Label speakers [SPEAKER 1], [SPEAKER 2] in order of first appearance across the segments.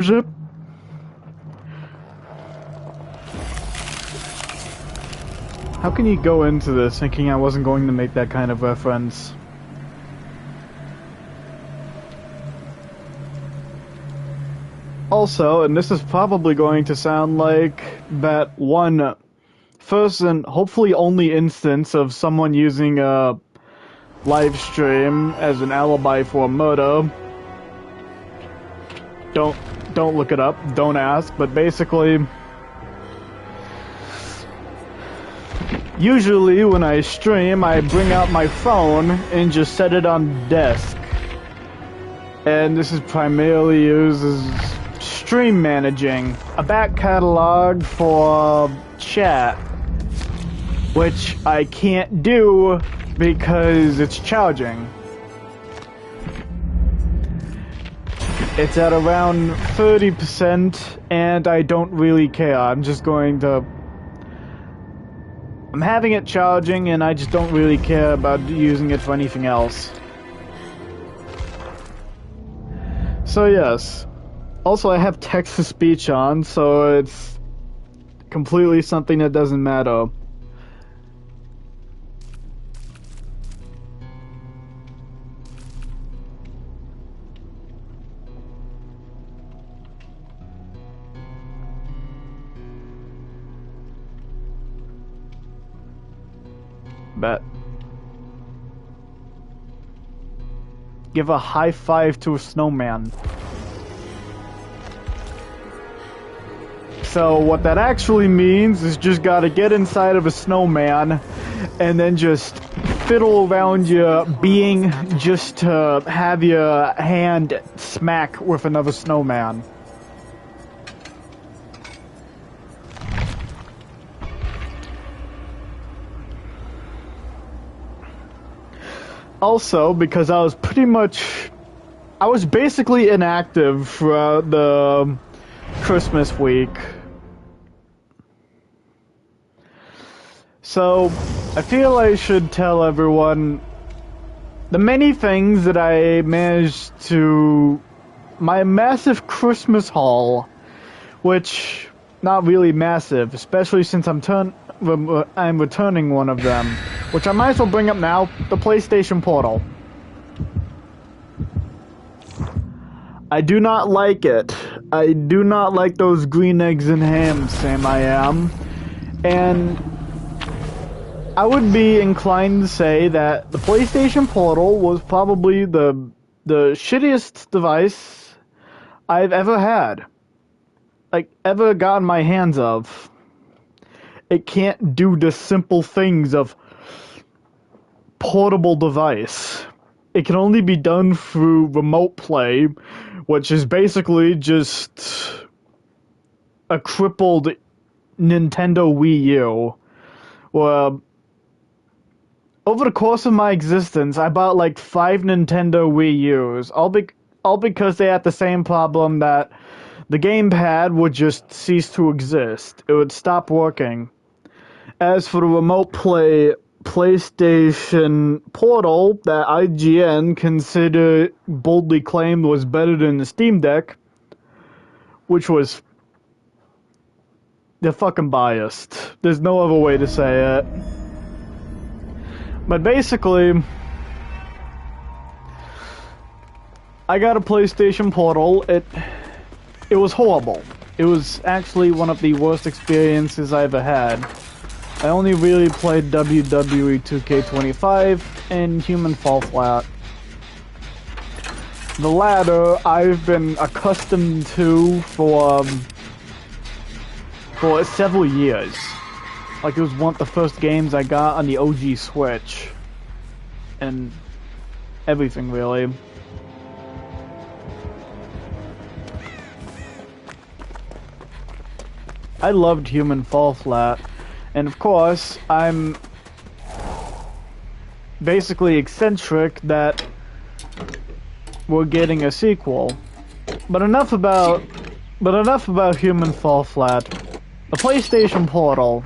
[SPEAKER 1] Ship. How can you go into this thinking I wasn't going to make that kind of reference? Also, and this is probably going to sound like that one first and hopefully only instance of someone using a live stream as an alibi for a murder. Don't look it up, don't ask, but basically, usually when I stream, I bring out my phone and just set it on the desk. And this is primarily used as stream managing, a back catalog for chat, which I can't do because it's charging. It's at around 30% and I don't really care. I'm having it charging and I just don't really care about using it for anything else. So yes. Also, I have text-to-speech on, so it's completely something that doesn't matter. Bet. Give a high five to a snowman. So what that actually means is just gotta get inside of a snowman and then just fiddle around your being just to have your hand smack with another snowman. Also, because I was basically inactive throughout the Christmas week. So, I feel I should tell everyone the many things that I managed to... My massive Christmas haul, which, not really massive, especially since I'm returning one of them, which I might as well bring up now, the PlayStation Portal. I do not like it. I do not like those green eggs and ham, Sam I am. And I would be inclined to say that the PlayStation Portal was probably the shittiest device I've ever had. Like, ever gotten my hands of. It can't do the simple things of portable device. It can only be done through remote play, which is basically just a crippled Nintendo Wii U. Well, over the course of my existence, I bought like 5 Nintendo Wii U's, all because they had the same problem that the gamepad would just cease to exist. It would stop working. As for the remote play PlayStation Portal that IGN boldly claimed was better than the Steam Deck, which was... They're fucking biased. There's no other way to say it. But basically, I got a PlayStation Portal. It was horrible. It was actually one of the worst experiences I ever had. I only really played WWE 2K25 and Human Fall Flat. The latter I've been accustomed to for several years. Like, it was one of the first games I got on the OG Switch. And everything, really. I loved Human Fall Flat. And of course, I'm basically eccentric that we're getting a sequel. But enough about Human Fall Flat. The PlayStation Portal.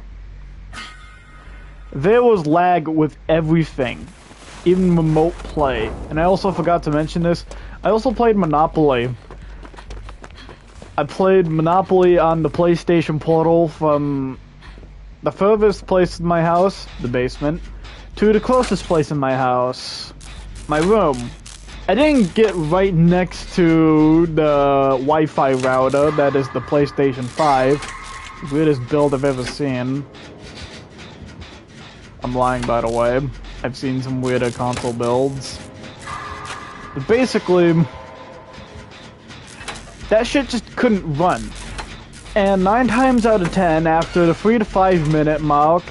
[SPEAKER 1] There was lag with everything. Even remote play. And I also forgot to mention this. I also played Monopoly. I played Monopoly on the PlayStation Portal from the furthest place in my house, the basement, to the closest place in my house, my room. I didn't get right next to the Wi-Fi router that is the PlayStation 5. Weirdest build I've ever seen. I'm lying, by the way. I've seen some weirder console builds. But basically, that shit just couldn't run. And 9 times out of 10, after the 3 to 5 minute mark,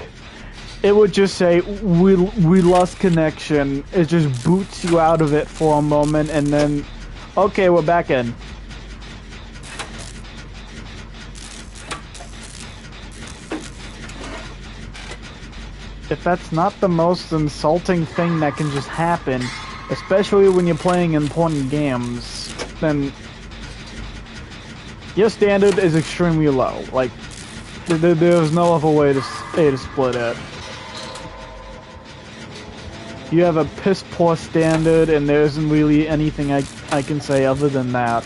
[SPEAKER 1] it would just say, we lost connection. It just boots you out of it for a moment, and then, okay, we're back in. If that's not the most insulting thing that can just happen, especially when you're playing important games, then your standard is extremely low. Like, there's no other way to split it. You have a piss poor standard, and there isn't really anything I can say other than that.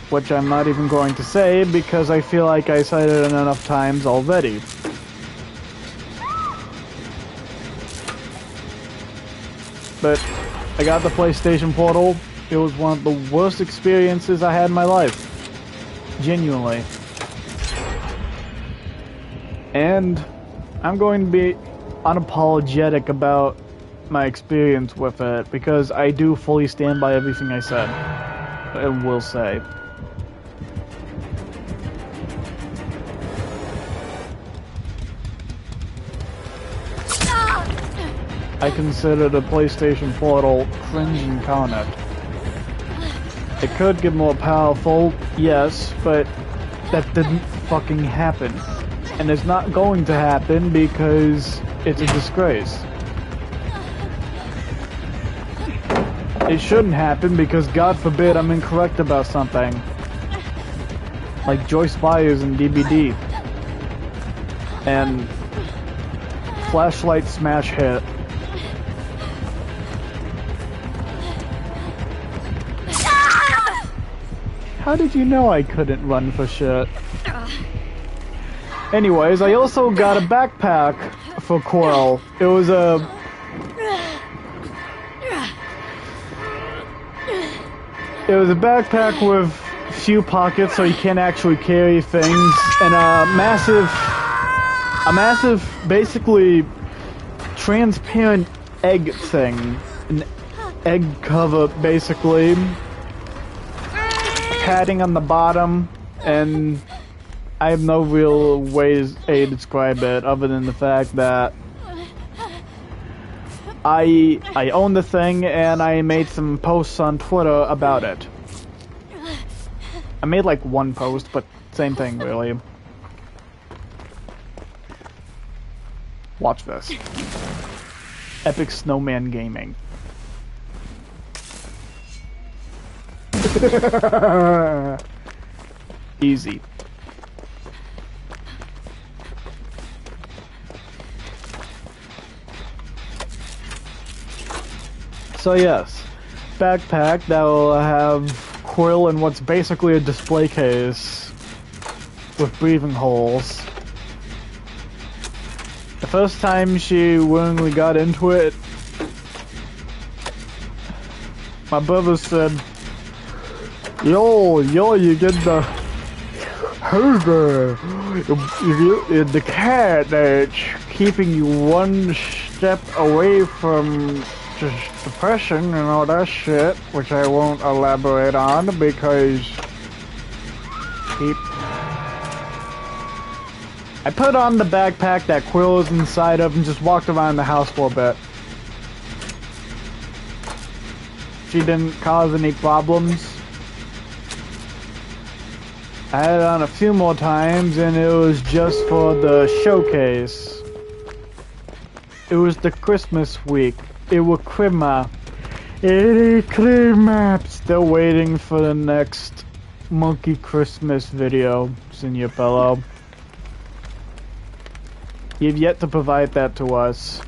[SPEAKER 1] Which I'm not even going to say because I feel like I cited it enough times already. But I got the PlayStation Portal. It was one of the worst experiences I had in my life. Genuinely. And I'm going to be unapologetic about my experience with it because I do fully stand by everything I said and will say. I consider the PlayStation Portal cringe incarnate. It could get more powerful, yes, but that didn't fucking happen. And it's not going to happen because it's a disgrace. It shouldn't happen because, God forbid, I'm incorrect about something. Like Joyce Byers in DBD. And Flashlight Smash Hit. How did you know I couldn't run for shit? Anyways, I also got a backpack for Quill. It was a... It was a backpack with few pockets so you can't actually carry things, and a massive, basically, transparent egg thing. An egg cover, basically. Padding on the bottom, and I have no real way to describe it other than the fact that I own the thing and I made some posts on Twitter about it. I made like one post, but same thing really. Watch this. Epic Snowman Gaming. Easy. So yes, backpack that will have Quill in what's basically a display case with breathing holes. The first time she willingly got into it, my brother said, Yo, you get the herder, the cat that's keeping you one step away from just depression and all that shit, which I won't elaborate on because I put on the backpack that Quill is inside of and just walked around the house for a bit. She didn't cause any problems. I had it on a few more times, and it was just for the showcase. It was the Christmas week. It was Christmas. Still waiting for the next Monkey Christmas video, Senior Fellow. You've yet to provide that to us.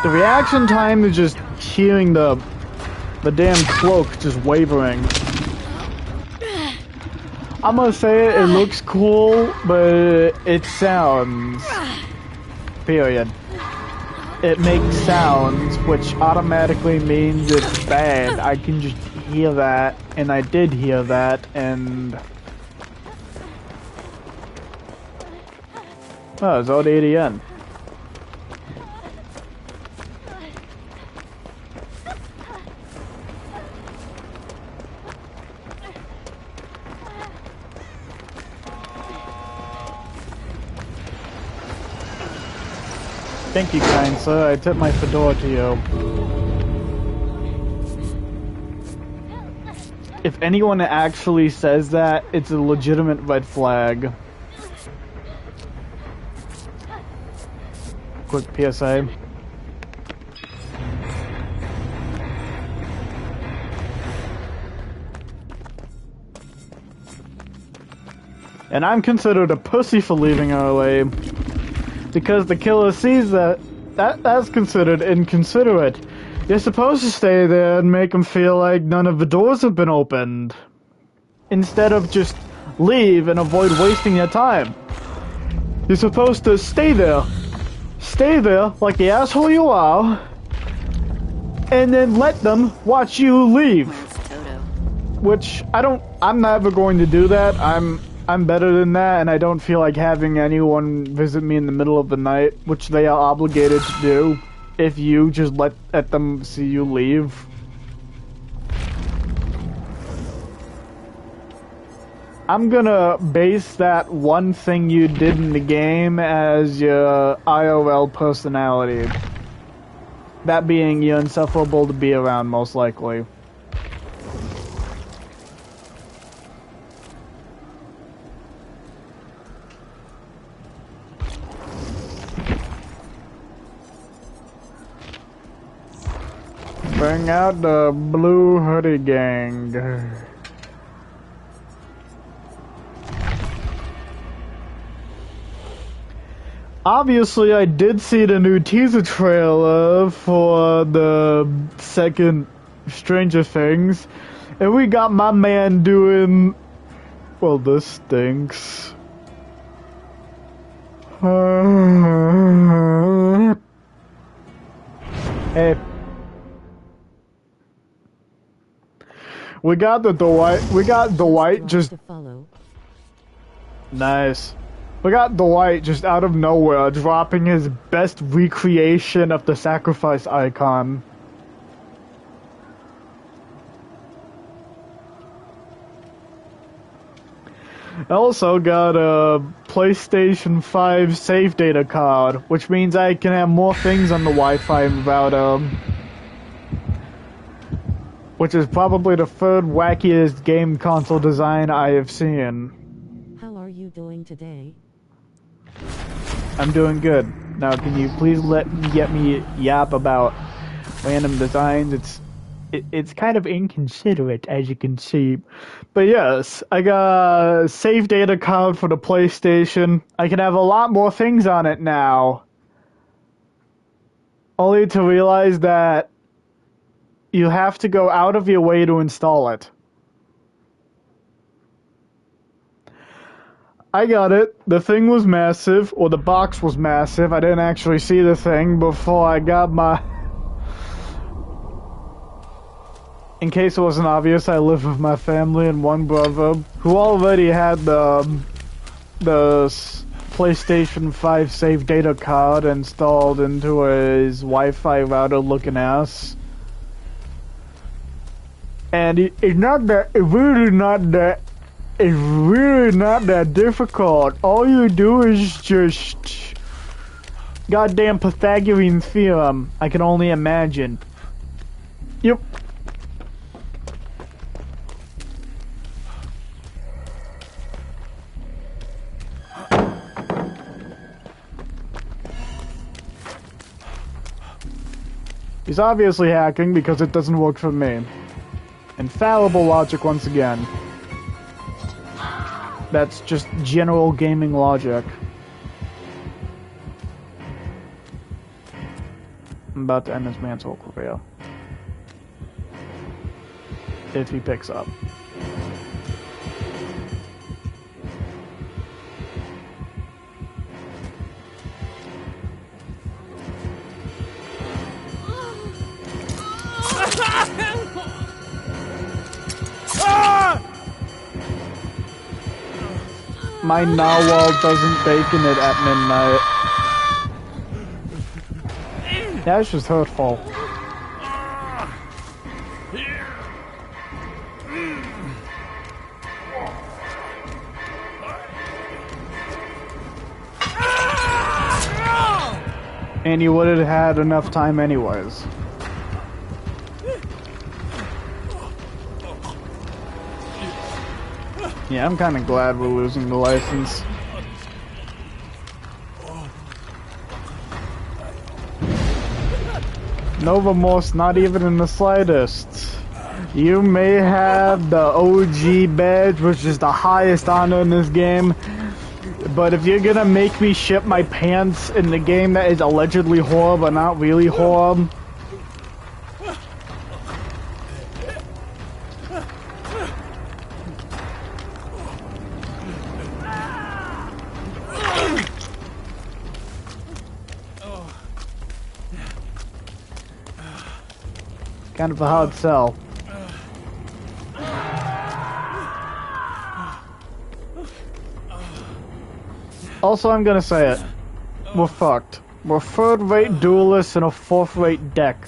[SPEAKER 1] The reaction time is just hearing the damn cloak just wavering. I'm gonna say it looks cool, but it sounds. Period. It makes sounds, which automatically means it's bad. I can just hear that, and I did hear that, and... Oh, it's all the ADN. Thank you, kind sir. I tip my fedora to you. If anyone actually says that, it's a legitimate red flag. Quick PSA. And I'm considered a pussy for leaving early. Because the killer sees that's considered inconsiderate. You're supposed to stay there and make them feel like none of the doors have been opened. Instead of just leave and avoid wasting your time. You're supposed to stay there. Stay there like the asshole you are. And then let them watch you leave. Which I'm never going to do that. I'm better than that, and I don't feel like having anyone visit me in the middle of the night, which they are obligated to do, if you just let them see you leave. I'm gonna base that one thing you did in the game as your IRL personality. That being you're insufferable to be around, most likely. Bring out the blue hoodie gang. Obviously, I did see the new teaser trailer for the second Stranger Things, and we got my man doing... Well, this stinks. Hey. We got Dwight just... Nice. We got Dwight just out of nowhere dropping his best recreation of the sacrifice icon. I also got a PlayStation 5 save data card, which means I can have more things on the Wi-Fi without which is probably the third wackiest game console design I have seen.
[SPEAKER 2] How are you doing today?
[SPEAKER 1] I'm doing good. Now, can you please let me yap about random designs? It's kind of inconsiderate, as you can see. But yes, I got a save data card for the PlayStation. I can have a lot more things on it now. Only to realize that you have to go out of your way to install it. I got it. The thing was massive, or the box was massive. I didn't actually see the thing before I got my... In case it wasn't obvious, I live with my family and one brother who already had the PlayStation 5 save data card installed into his Wi-Fi router looking ass. And it's really not that difficult. All you do is just goddamn Pythagorean theorem. I can only imagine. Yep. He's obviously hacking because it doesn't work for me. Infallible logic once again. That's just general gaming logic. I'm about to end this man's whole career. If he picks up. My narwhal doesn't bacon it at midnight. That's just hurtful. And you would have had enough time anyways. Yeah, I'm kind of glad we're losing the license. No remorse, not even in the slightest. You may have the OG badge, which is the highest honor in this game, but if you're gonna make me shit my pants in the game that is allegedly horror but not really horror, kind of a hard sell. Also, I'm gonna say it. We're fucked. We're third-rate duelists and a fourth-rate deck.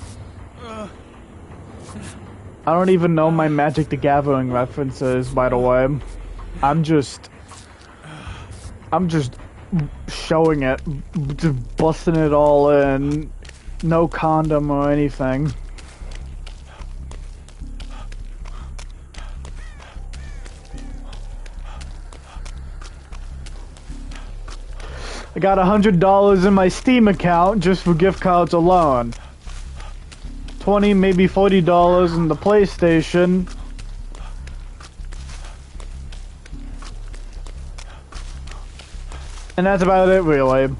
[SPEAKER 1] I don't even know my Magic the Gathering references, by the way. I'm just showing it, just busting it all in. No condom or anything. I got $100 in my Steam account just for gift cards alone. $20, maybe $40 in the PlayStation. And that's about it, really.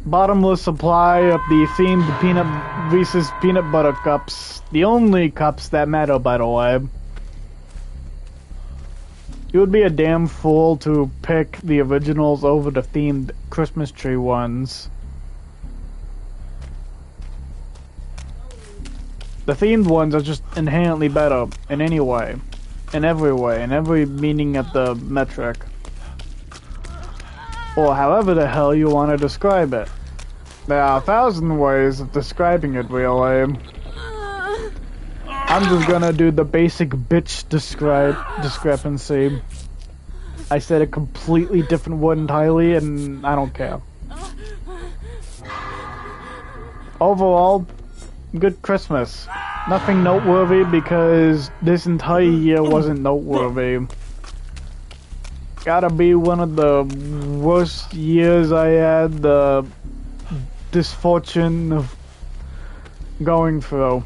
[SPEAKER 1] Bottomless supply of the themed Reese's peanut butter cups. The only cups that matter, by the way. You would be a damn fool to pick the originals over the themed Christmas tree ones. The themed ones are just inherently better in any way. In every meaning of the metric. Or however the hell you want to describe it. There are 1,000 ways of describing it, really. I'm just gonna do the basic bitch discrepancy. I said a completely different word entirely, and I don't care. Overall, good Christmas. Nothing noteworthy because this entire year wasn't noteworthy. Gotta be one of the worst years I had the misfortune of going through.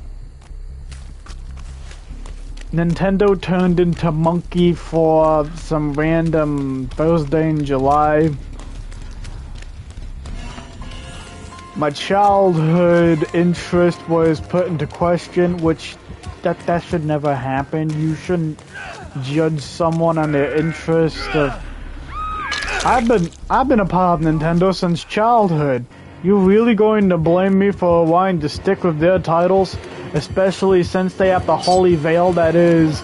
[SPEAKER 1] Nintendo turned into Monkey for some random Thursday in July. My childhood interest was put into question, which that should never happen. You shouldn't judge someone on their interest of... I've been a part of Nintendo since childhood. You really going to blame me for wanting to stick with their titles? Especially since they have the holy veil that is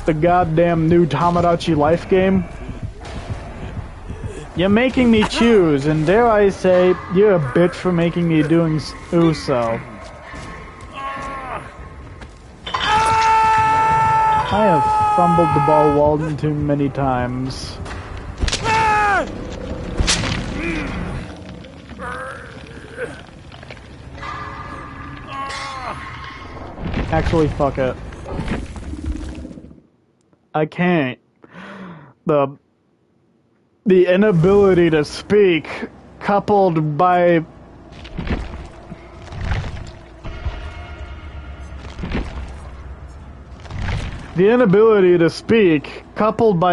[SPEAKER 1] the goddamn new Tamagotchi Life game. You're making me choose, and dare I say, you're a bitch for making me do so. I have fumbled the ball well too many times. Actually, fuck it. I can't. The inability to speak, coupled by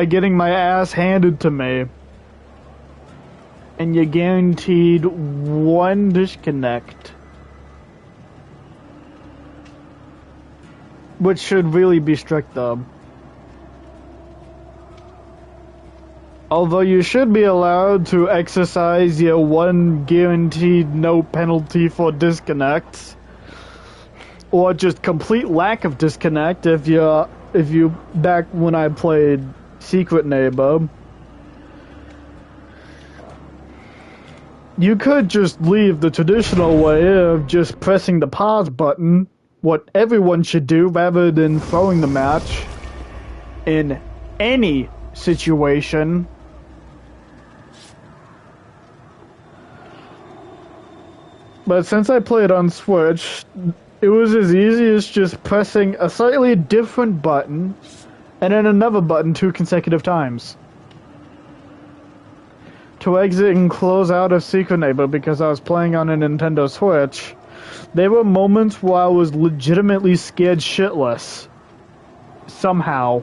[SPEAKER 1] getting my ass handed to me. and you're guaranteed one disconnect. Which should really be strict though. Although you should be allowed to exercise your one guaranteed no penalty for disconnects. Or just complete lack of disconnect if you back when I played Secret Neighbor. You could just leave the traditional way of just pressing the pause button, what everyone should do, rather than throwing the match in any situation. But since I played on Switch, it was as easy as just pressing a slightly different button and then another button 2 consecutive times to exit and close out of Secret Neighbor. Because I was playing on a Nintendo Switch, there were moments where I was legitimately scared shitless. Somehow.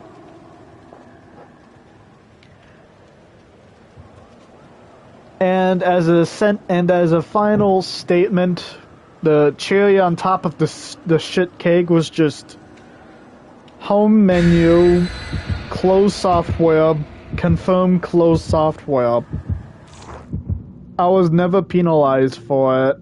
[SPEAKER 1] And as a final statement, the cherry on top of the shit cake was just home menu, close software, confirm closed software. I was never penalized for it.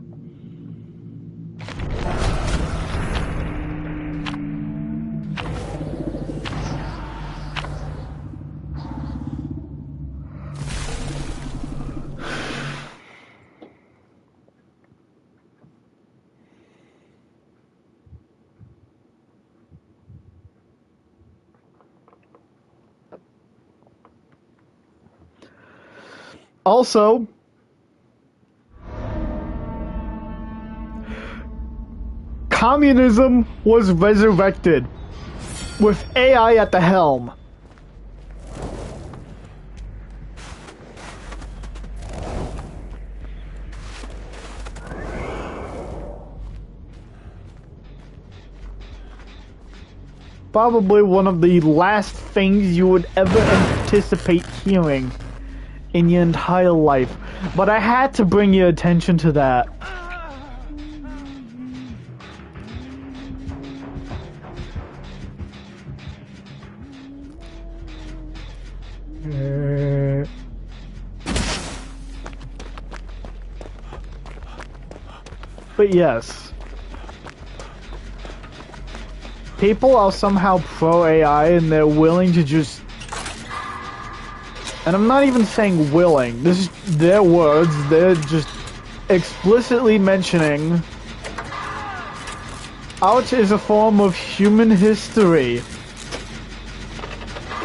[SPEAKER 1] Also, communism was resurrected with AI at the helm. Probably one of the last things you would ever anticipate hearing in your entire life. But I had to bring your attention to that. But yes. People are somehow pro AI and they're willing to just... And I'm not even saying willing, this is their words, they're just explicitly mentioning art is a form of human history.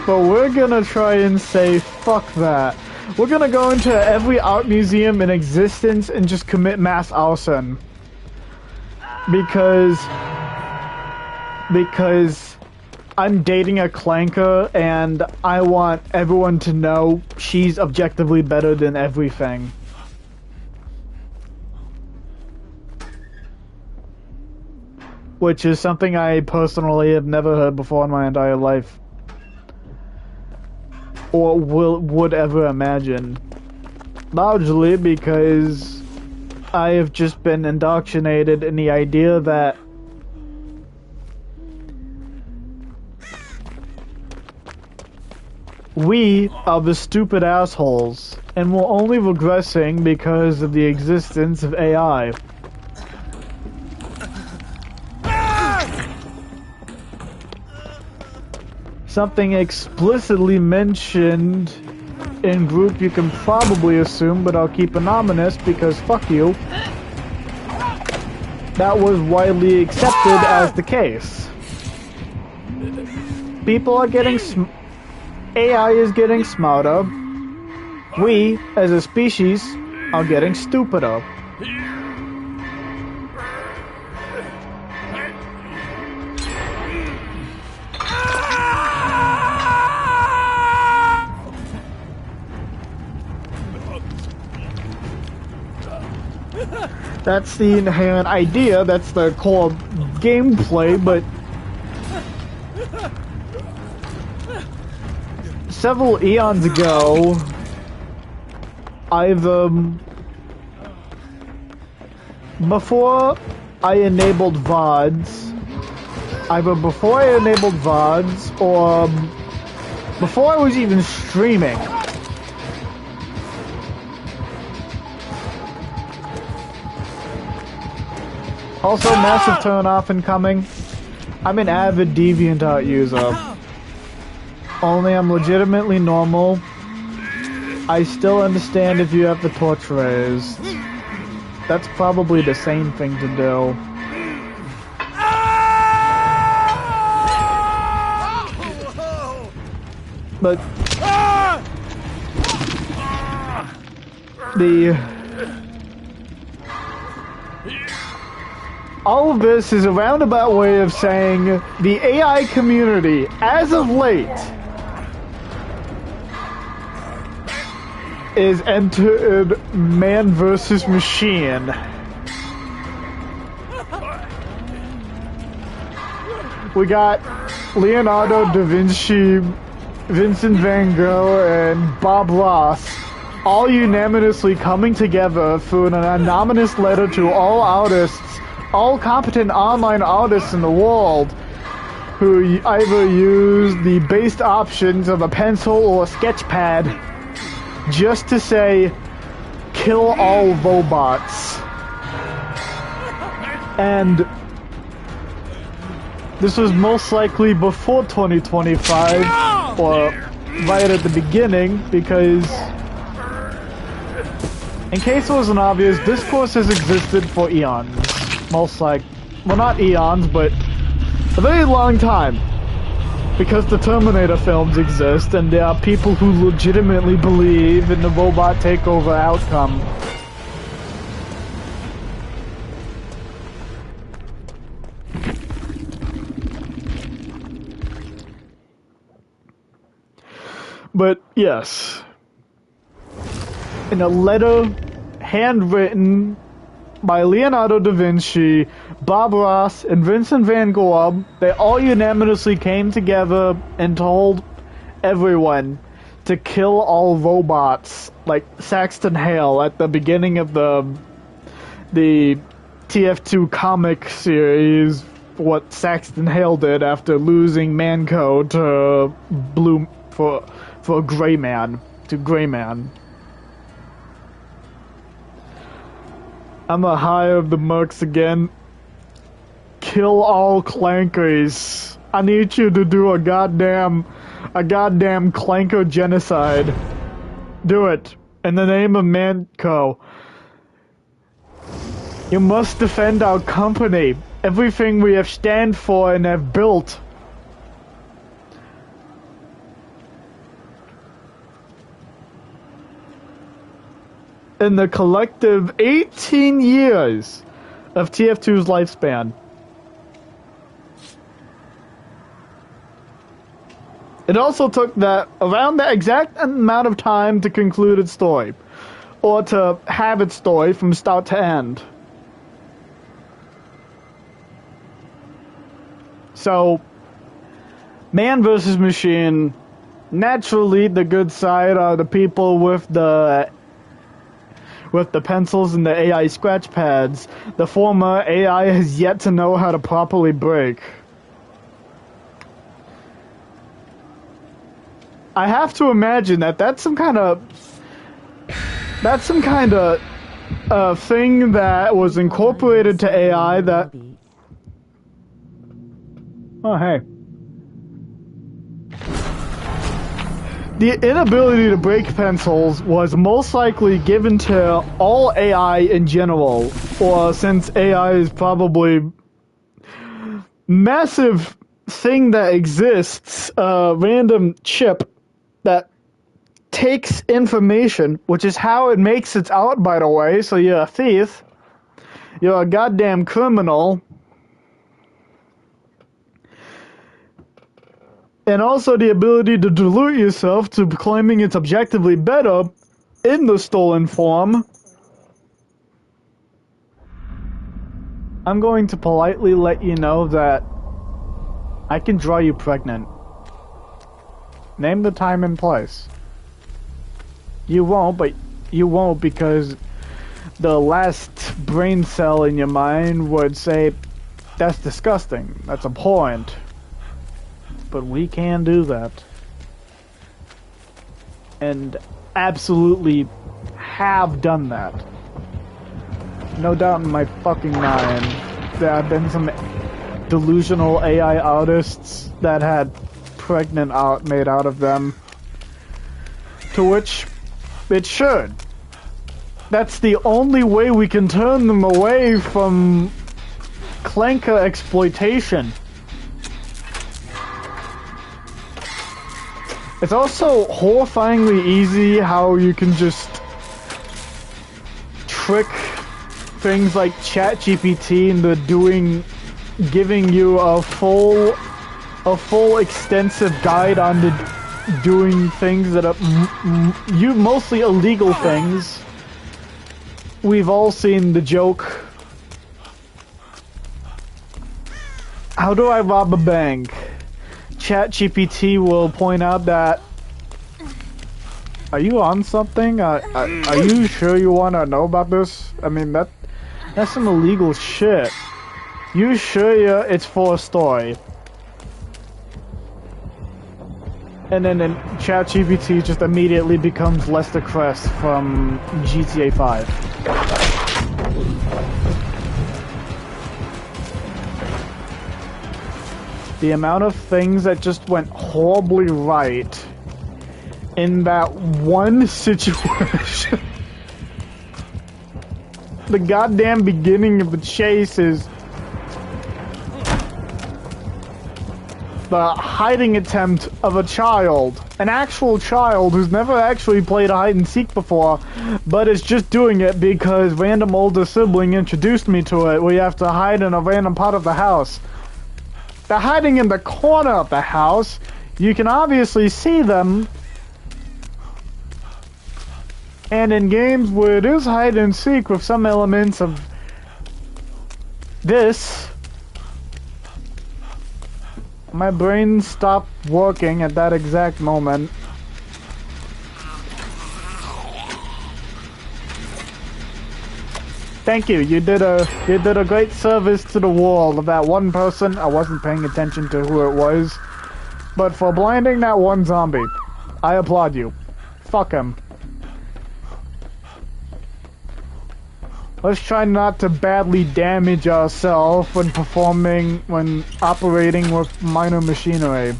[SPEAKER 1] But we're gonna try and say, fuck that. We're gonna go into every art museum in existence and just commit mass arson. Because I'm dating a clanker and I want everyone to know she's objectively better than everything. Which is something I personally have never heard before in my entire life. Or would ever imagine. Largely because I have just been indoctrinated in the idea that we are the stupid assholes, and we're only regressing because of the existence of AI. Something explicitly mentioned in group you can probably assume, but I'll keep anonymous because fuck you. That was widely accepted as the case. People are getting AI is getting smarter. We, as a species, are getting stupider. That's the inherent idea, that's the core gameplay, but several eons ago, I've before I enabled VODs, either before I enabled VODs or before I was even streaming, also massive turn off incoming. I'm an avid DeviantArt user. Only I'm legitimately normal. I still understand if you have the torch raised. That's probably the same thing to do. But all of this is a roundabout way of saying the AI community, as of late, is entered man versus machine. We got Leonardo da Vinci, Vincent van Gogh, and Bob Ross all unanimously coming together through an anonymous letter to all artists, all competent online artists in the world who either use the based options of a pencil or a sketch pad just to say, kill all robots. And this was most likely before 2025, or right at the beginning, because in case it wasn't obvious, this course has existed for eons. Most like, well, not eons, but a very long time. Because the Terminator films exist, and there are people who legitimately believe in the robot takeover outcome. But yes, in a letter handwritten by Leonardo da Vinci, Bob Ross, and Vincent van Gogh, they all unanimously came together and told everyone to kill all robots, like Saxton Hale at the beginning of the TF2 comic series, what Saxton Hale did after losing Manco to Greyman, to Greyman. I'm a high of the mercs again. Kill all clankers. I need you to do a goddamn clanker genocide. Do it. In the name of Manco. You must defend our company. Everything we have stand for and have built. In the collective 18 years of TF2's lifespan. It also took around the exact amount of time to conclude its story, or to have its story from start to end. So, man versus machine, naturally the good side are the people with the pencils and the AI scratch pads. The former, AI has yet to know how to properly break. I have to imagine that's some kind of thing that was incorporated to AI that... Oh, hey. The inability to break pencils was most likely given to all AI in general, or since AI is probably massive thing that exists, a random chip that takes information, which is how it makes its out, by the way, so you're a thief, you're a goddamn criminal, and also the ability to dilute yourself to claiming it's objectively better in the stolen form. I'm going to politely let you know that I can draw you pregnant. Name the time and place. You won't, but You won't, because the last brain cell in your mind would say, that's disgusting, that's abhorrent. But we can do that. And absolutely have done that. No doubt in my fucking mind. There have been some delusional AI artists that had pregnant art made out of them. To which it should. That's the only way we can turn them away from clanker exploitation. It's also horrifyingly easy how you can just trick things like ChatGPT into giving you a full extensive guide on doing things that are mostly illegal things. We've all seen the joke. How do I rob a bank? ChatGPT will point out that. Are you on something? Are you sure you want to know about this? I mean, that's some illegal shit. You sure it's for a story? And then ChatGPT just immediately becomes Lester Crest from GTA 5. The amount of things that just went horribly right in that one situation. The goddamn beginning of the chase is the hiding attempt of a child. An actual child who's never actually played hide and seek before, but is just doing it because random older sibling introduced me to it, where you have to hide in a random part of the house. They're hiding in the corner of the house. You can obviously see them. And in games where it is hide and seek with some elements of this, my brain stopped working at that exact moment. Thank you. You did a great service to the world of that one person. I wasn't paying attention to who it was, but for blinding that one zombie, I applaud you. Fuck him. Let's try not to badly damage ourselves when operating with minor machinery.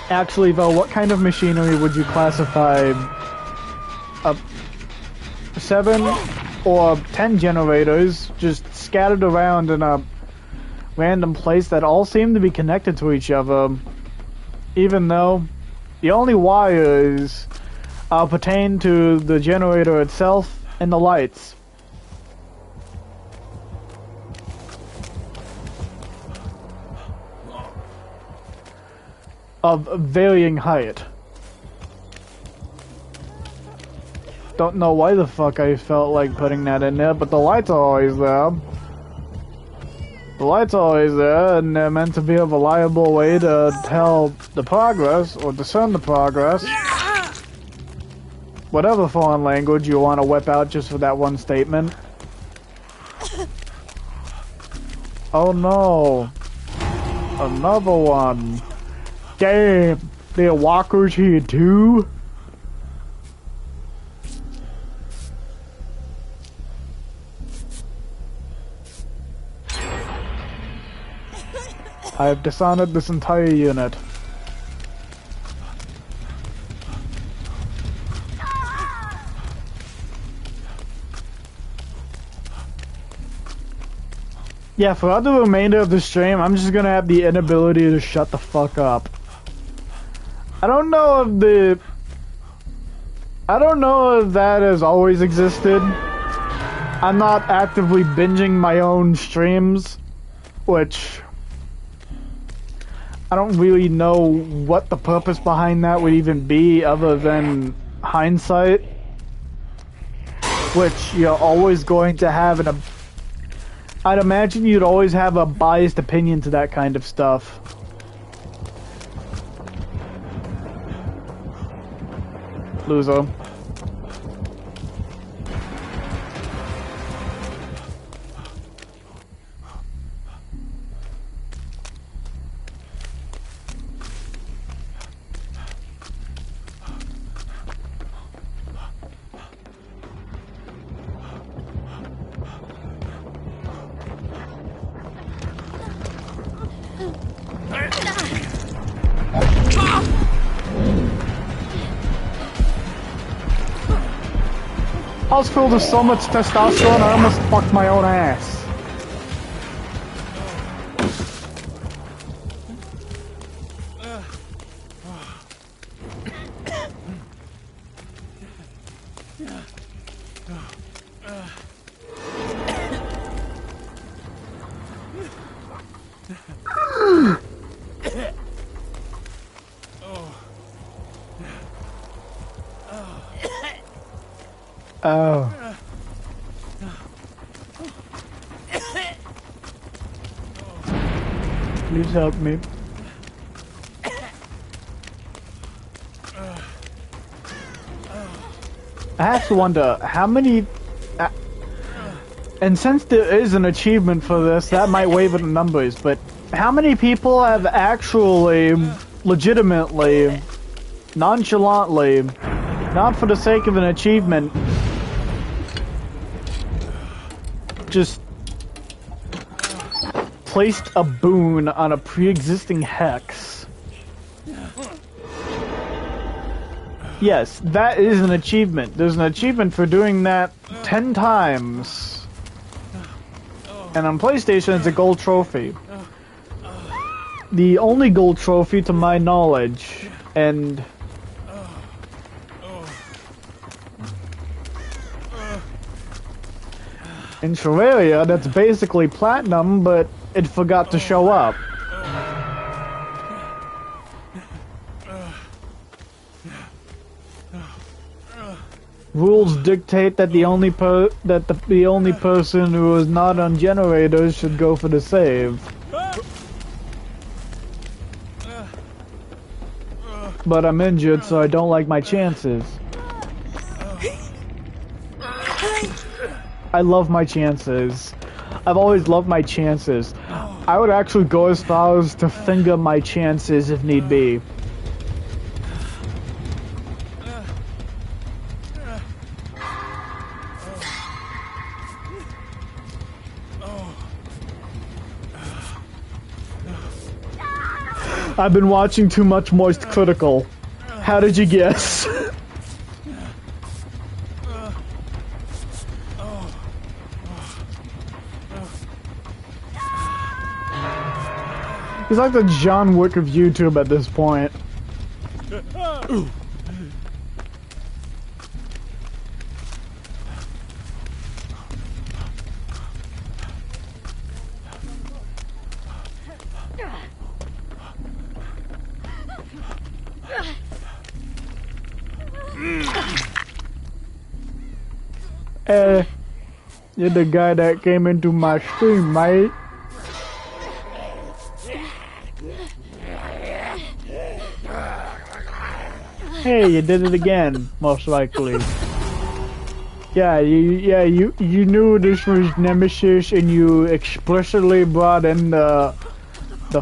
[SPEAKER 1] Actually, though, what kind of machinery would you classify 7 or 10 generators just scattered around in a random place that all seem to be connected to each other, even though the only wires pertain to the generator itself and the lights. Of varying height. Don't know why the fuck I felt like putting that in there, but the lights are always there. The lights are always there, and they're meant to be a reliable way to tell the progress, or discern the progress. Whatever foreign language you want to whip out just for that one statement. Oh no. Another one. Damn, there are walkers here too? I have dishonored this entire unit. Yeah, for the remainder of the stream, I'm just gonna have the inability to shut the fuck up. I don't know if that has always existed. I'm not actively binging my own streams, which I don't really know what the purpose behind that would even be other than hindsight, which you're always going to have I'd imagine you'd always have a biased opinion to that kind of stuff. loser. I was filled with so much testosterone I almost fucked my own ass. Oh. Please help me. I have to wonder how many. And since there is an achievement for this, that might waver the numbers, but how many people have actually, legitimately, nonchalantly, not for the sake of an achievement, just placed a boon on a pre-existing hex? Yes, that is an achievement. There's an achievement for doing that 10 times. And on PlayStation, it's a gold trophy. The only gold trophy to my knowledge. And in Terraria, that's basically platinum, but it forgot to show up. Rules dictate that the only person who is not on generators should go for the save. But I'm injured, so I don't like my chances. I love my chances. I've always loved my chances. I would actually go as far as to finger my chances if need be. I've been watching too much Moist Critical. How did you guess? He's like the John Wick of YouTube at this point. You're the guy that came into my stream, mate. Hey, you did it again, most likely. Yeah, you knew this was Nemesis, and you explicitly brought in the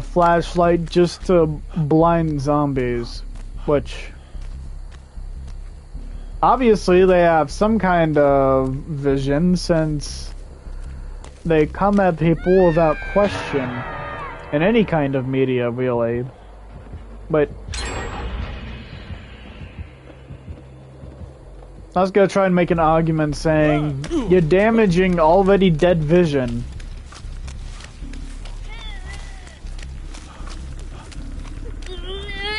[SPEAKER 1] flashlight just to blind zombies, which obviously they have some kind of vision, since they come at people without question in any kind of media, really. But I was gonna try and make an argument saying you're damaging already dead vision.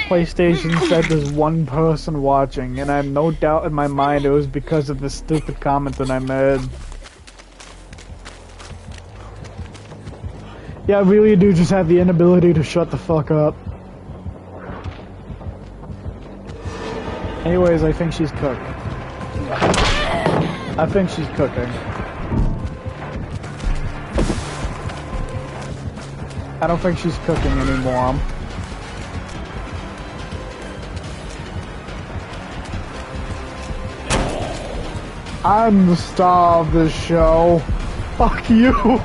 [SPEAKER 1] PlayStation said there's one person watching, and I have no doubt in my mind it was because of the stupid comment that I made. Yeah, I really do just have the inability to shut the fuck up. Anyways, I think she's cooked. I think she's cooking. I don't think she's cooking anymore. I'm the star of this show. Fuck you.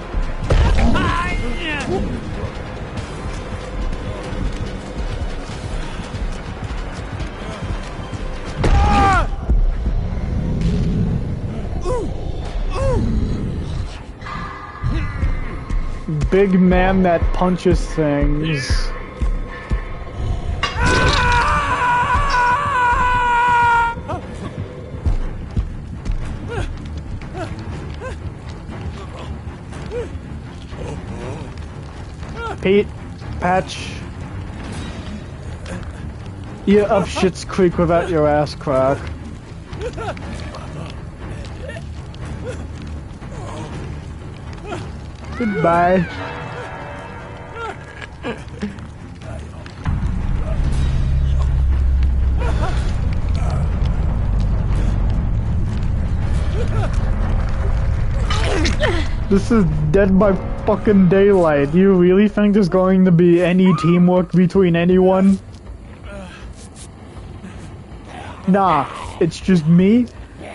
[SPEAKER 1] Big man that punches things. Pete, Patch, you're up Shit's Creek without your ass crack. Goodbye. This is Dead by fucking Daylight. Do you really think there's going to be any teamwork between anyone? Nah, it's just me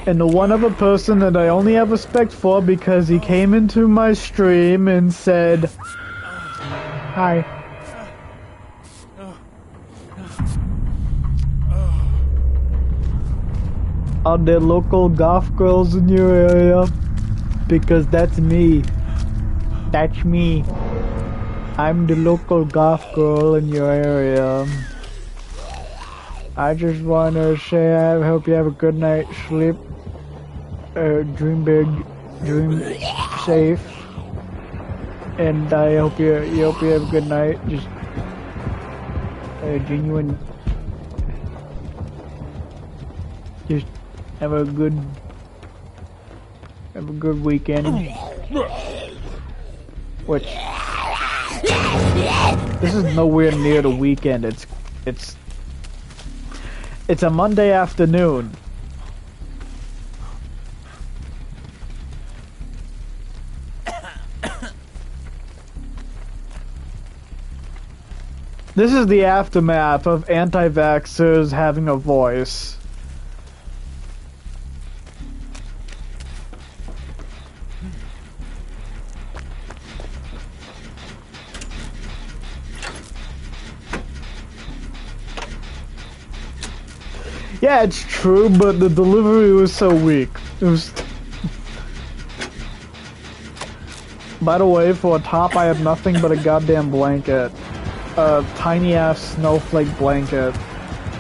[SPEAKER 1] and the one other person that I only have respect for because he came into my stream and said, hi. Are there local goth girls in your area? Because that's me. That's me. I'm the local goth girl in your area. I just want to say I hope you have a good night's sleep. Dream big, dream safe, and I hope you have a good night. Just genuine. Just have a good weekend. Which this is nowhere near the weekend. It's a Monday afternoon. This is the aftermath of anti-vaxxers having a voice. Yeah, it's true, but the delivery was so weak. It was... By the way, for a top, I have nothing but a goddamn blanket. A tiny-ass snowflake blanket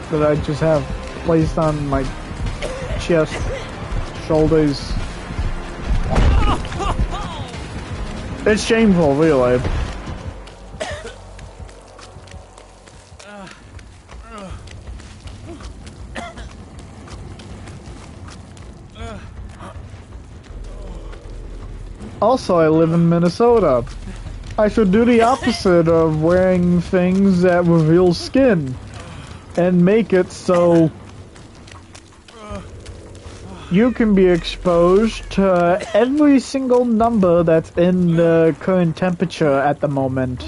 [SPEAKER 1] that I just have placed on my chest, shoulders. It's shameful, really. Also, I live in Minnesota. I should do the opposite of wearing things that reveal skin and make it so you can be exposed to every single number that's in the current temperature at the moment.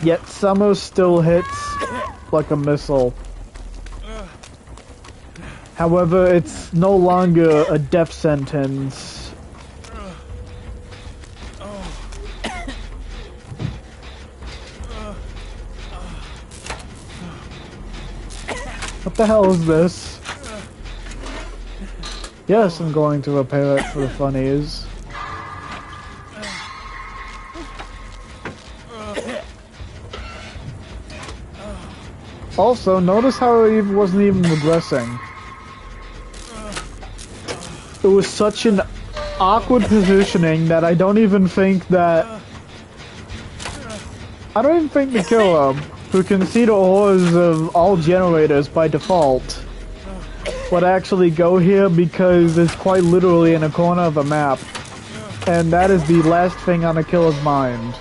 [SPEAKER 1] Yet summer still hits like a missile. However, it's no longer a death sentence. What the hell is this? Yes, I'm going to repair it for the funnies. Also, notice how it wasn't even regressing. It was such an awkward positioning that I don't even think the killer, who can see the ores of all generators by default, would actually go here because it's quite literally in a corner of a map. And that is the last thing on a killer's mind.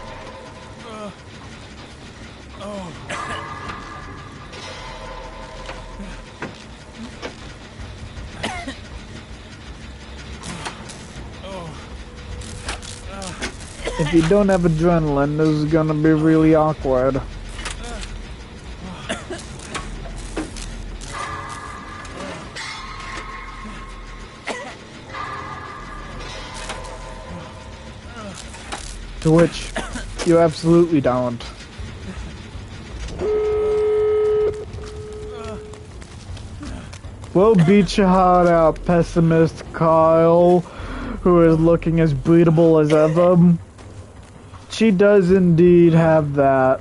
[SPEAKER 1] If you don't have adrenaline, this is gonna be really awkward. To which you absolutely don't. We'll beat your heart out, pessimist Kyle, who is looking as beatable as ever. She does indeed have that.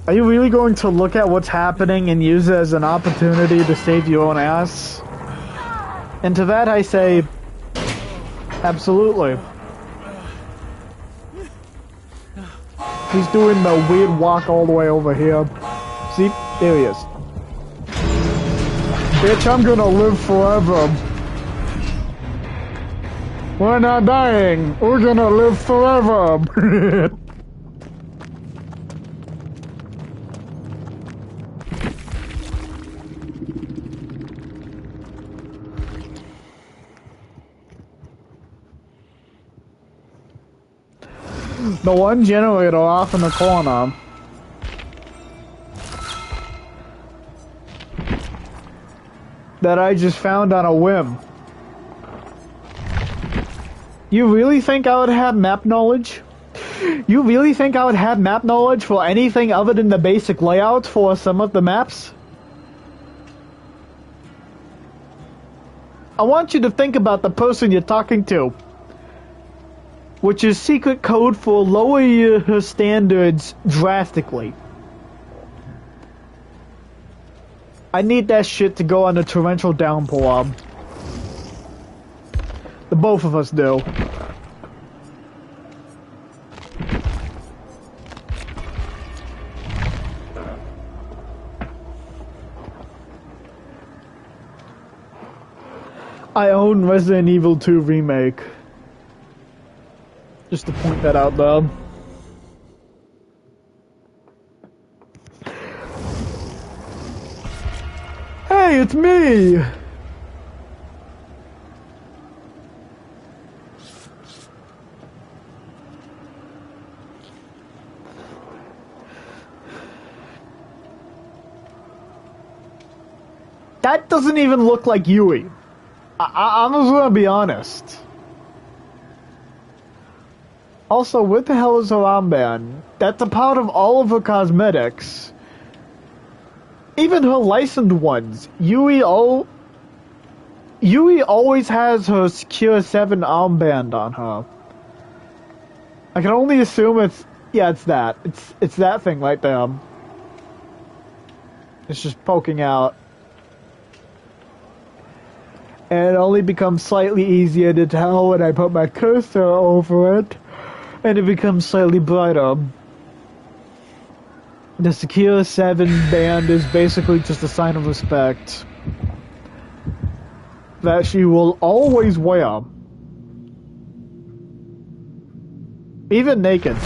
[SPEAKER 1] Are you really going to look at what's happening and use it as an opportunity to save your own ass? And to that I say, absolutely. He's doing the weird walk all the way over here. See? There he is. Bitch, I'm gonna live forever. We're not dying. We're gonna live forever. The one generator off in the corner. That I just found on a whim. You really think I would have map knowledge? You really think I would have map knowledge for anything other than the basic layout for some of the maps? I want you to think about the person you're talking to. Which is secret code for lower your standards drastically. I need that shit to go on a torrential downpour. The both of us do. I own Resident Evil 2 Remake. Just to point that out, though. Hey, it's me! That doesn't even look like Yui. I'm just gonna be honest. Also, what the hell is her armband? That's a part of all of her cosmetics. Even her licensed ones. Yui always has her Secure 7 armband on her. I can only assume it's that. It's that thing right there. It's just poking out. And it only becomes slightly easier to tell when I put my cursor over it. And it becomes slightly brighter. The Secure 7 band is basically just a sign of respect that she will always wear. Even naked.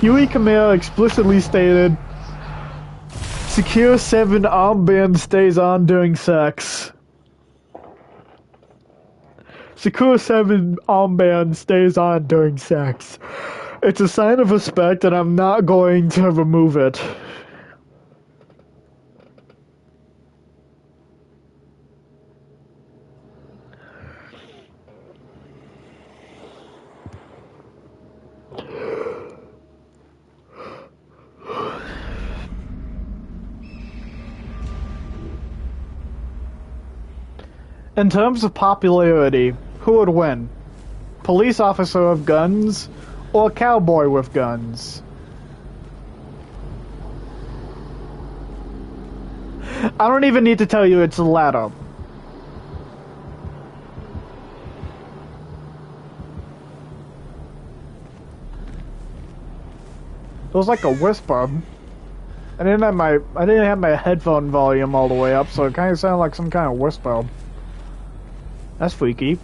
[SPEAKER 1] Yui Kamea explicitly stated, Secure 7 armband stays on during sex. Secure 7 armband stays on during sex. It's a sign of respect and I'm not going to remove it. In terms of popularity, who would win? Police officer with guns or cowboy with guns? I don't even need to tell you it's the latter. It was like a whisper. I didn't have my headphone volume all the way up, so it kind of sounded like some kind of whisper. That's freaky.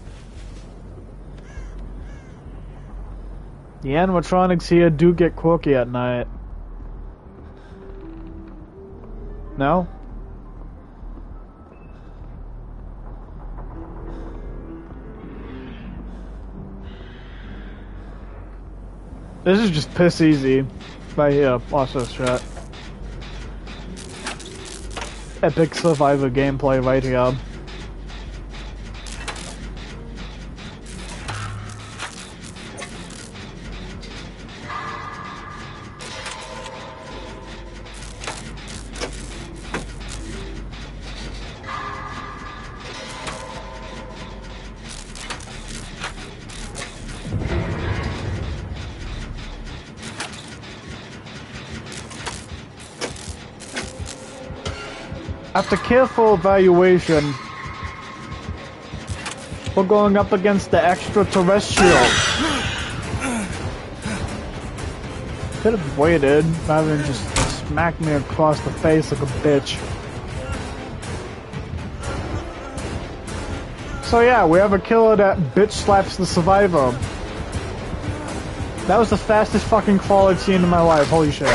[SPEAKER 1] The animatronics here do get quirky at night. No? This is just piss easy. Right here, watch this shit. Epic Survivor gameplay right here. After careful evaluation, we're going up against the extraterrestrial. Could have waited rather than just smack me across the face like a bitch. So yeah, we have a killer that bitch slaps the survivor. That was the fastest fucking crawl I've seen in my life, holy shit.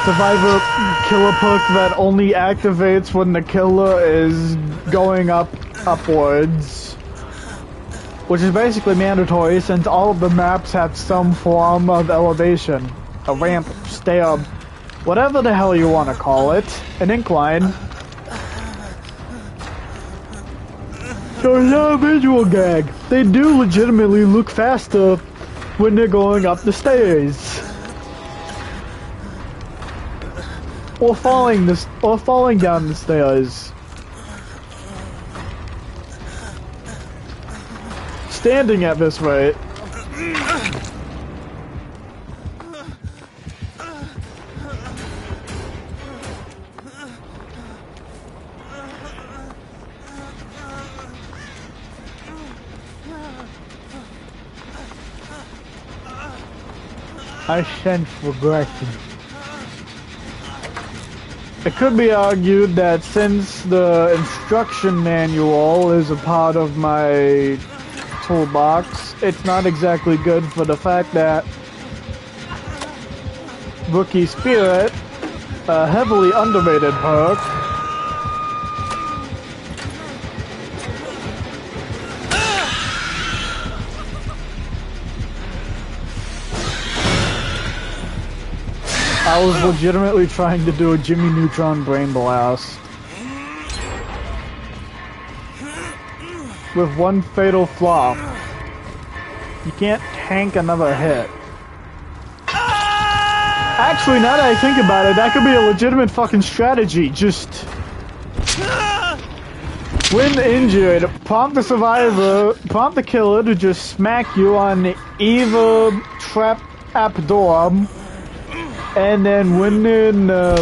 [SPEAKER 1] Survivor killer perk that only activates when the killer is going upwards. Which is basically mandatory since all of the maps have some form of elevation. A ramp, stair, whatever the hell you want to call it. An incline. So yeah, visual gag. They do legitimately look faster when they're going up the stairs. Or falling down the stairs. Standing at this rate. I sense regression. It could be argued that since the instruction manual is a part of my toolbox, it's not exactly good for the fact that Rookie Spirit, a heavily underrated perk, I was legitimately trying to do a Jimmy Neutron Brain Blast. With one fatal flaw. You can't tank another hit. Actually, now that I think about it, that could be a legitimate fucking strategy. Just... when injured, prompt the survivor, prompt the killer to just smack you on either trap door. And then when in the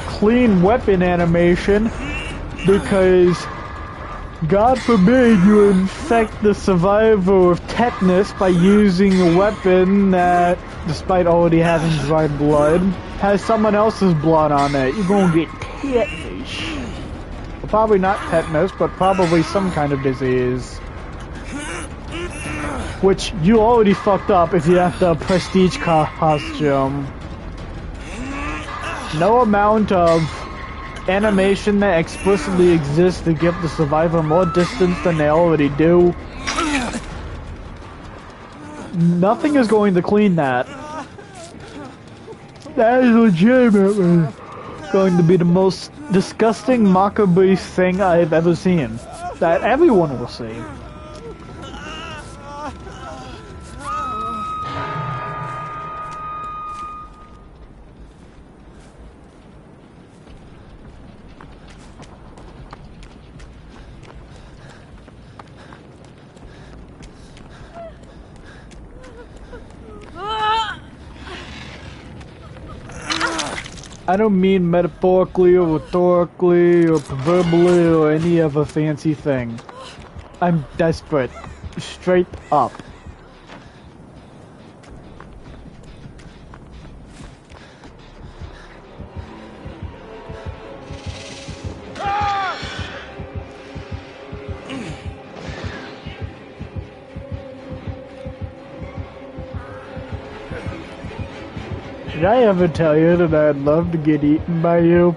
[SPEAKER 1] clean weapon animation, because God forbid you infect the survivor with tetanus by using a weapon that, despite already having dried blood, has someone else's blood on it. You're gonna get tetanus. Well, probably not tetanus, but probably some kind of disease. Which you already fucked up if you have the prestige costume. No amount of animation that explicitly exists to give the survivor more distance than they already do. Nothing is going to clean that. That is legitimately going to be the most disgusting mockery thing I've ever seen. That everyone will see. I don't mean metaphorically or rhetorically or proverbially or any other fancy thing. I'm desperate. Straight up. Did I ever tell you that I'd love to get eaten by you?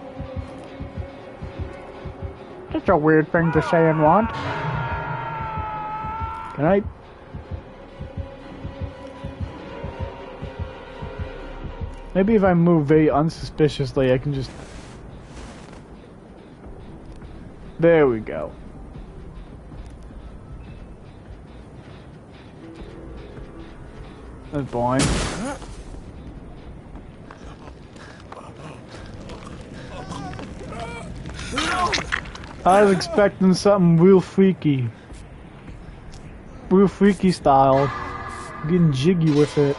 [SPEAKER 1] That's a weird thing to say and want. Can I? Maybe if I move very unsuspiciously, I can just... There we go. That's boring. I was expecting something real freaky. Real freaky style. Getting jiggy with it.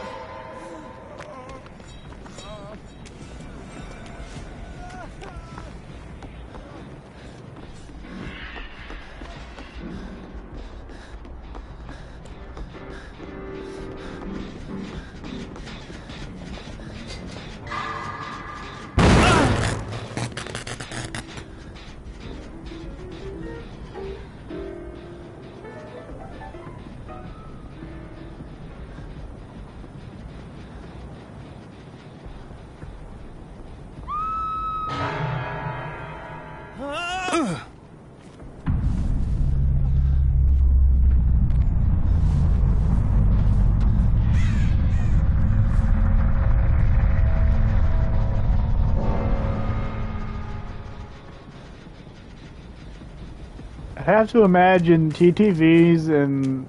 [SPEAKER 1] I have to imagine TTVs and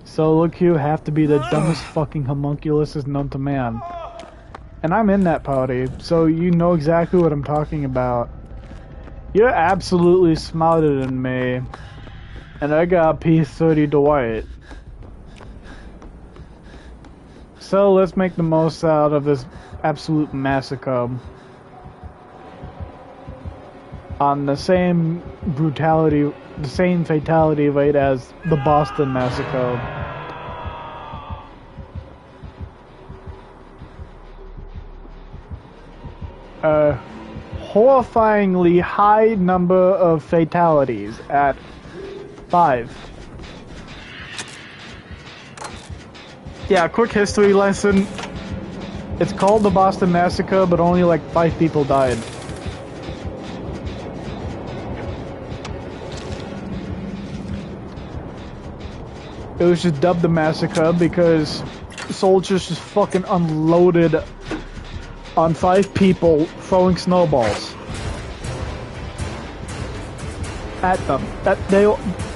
[SPEAKER 1] Solo Q have to be the dumbest fucking homunculuses known to man. And I'm in that party, so you know exactly what I'm talking about. You're absolutely smarter than me. And I got P30 Dwight. So let's make the most out of this absolute massacre. On the same brutality, the same fatality rate as the Boston Massacre. A horrifyingly high number of fatalities at 5. Yeah, quick history lesson. It's called the Boston Massacre, but only like 5 people died. It was just dubbed the massacre because soldiers just fucking unloaded on 5 people throwing snowballs at them.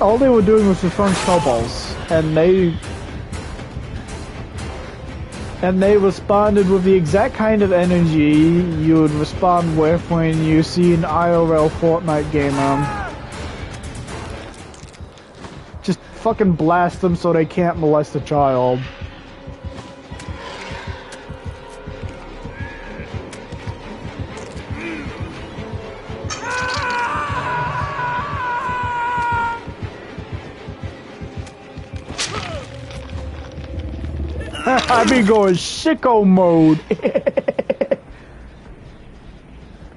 [SPEAKER 1] All they were doing was just throwing snowballs, and they responded with the exact kind of energy you would respond with when you see an IRL Fortnite gamer. Just fucking blast them so they can't molest a child. I be going sicko mode.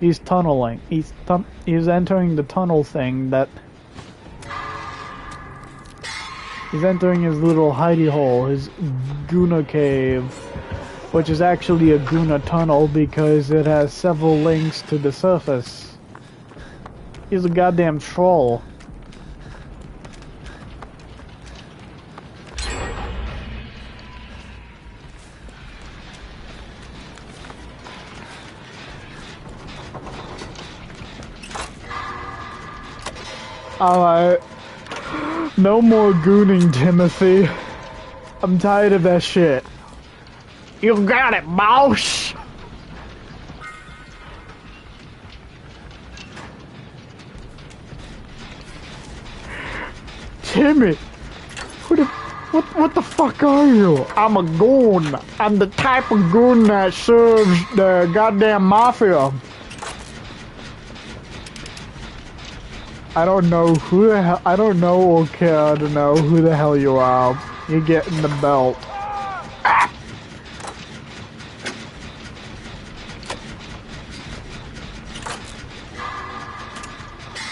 [SPEAKER 1] He's tunneling. He's entering the tunnel thing that... He's entering his little hidey hole, his Guna cave, which is actually a Guna tunnel because it has several links to the surface. He's a goddamn troll. Alright. No more gooning, Timothy. I'm tired of that shit. You got it, boss! Timmy! What the fuck are you? I'm a goon. I'm the type of goon that serves the goddamn mafia. I don't know who the hell, I don't know or care to know who the hell you are. You're getting the belt. Ah!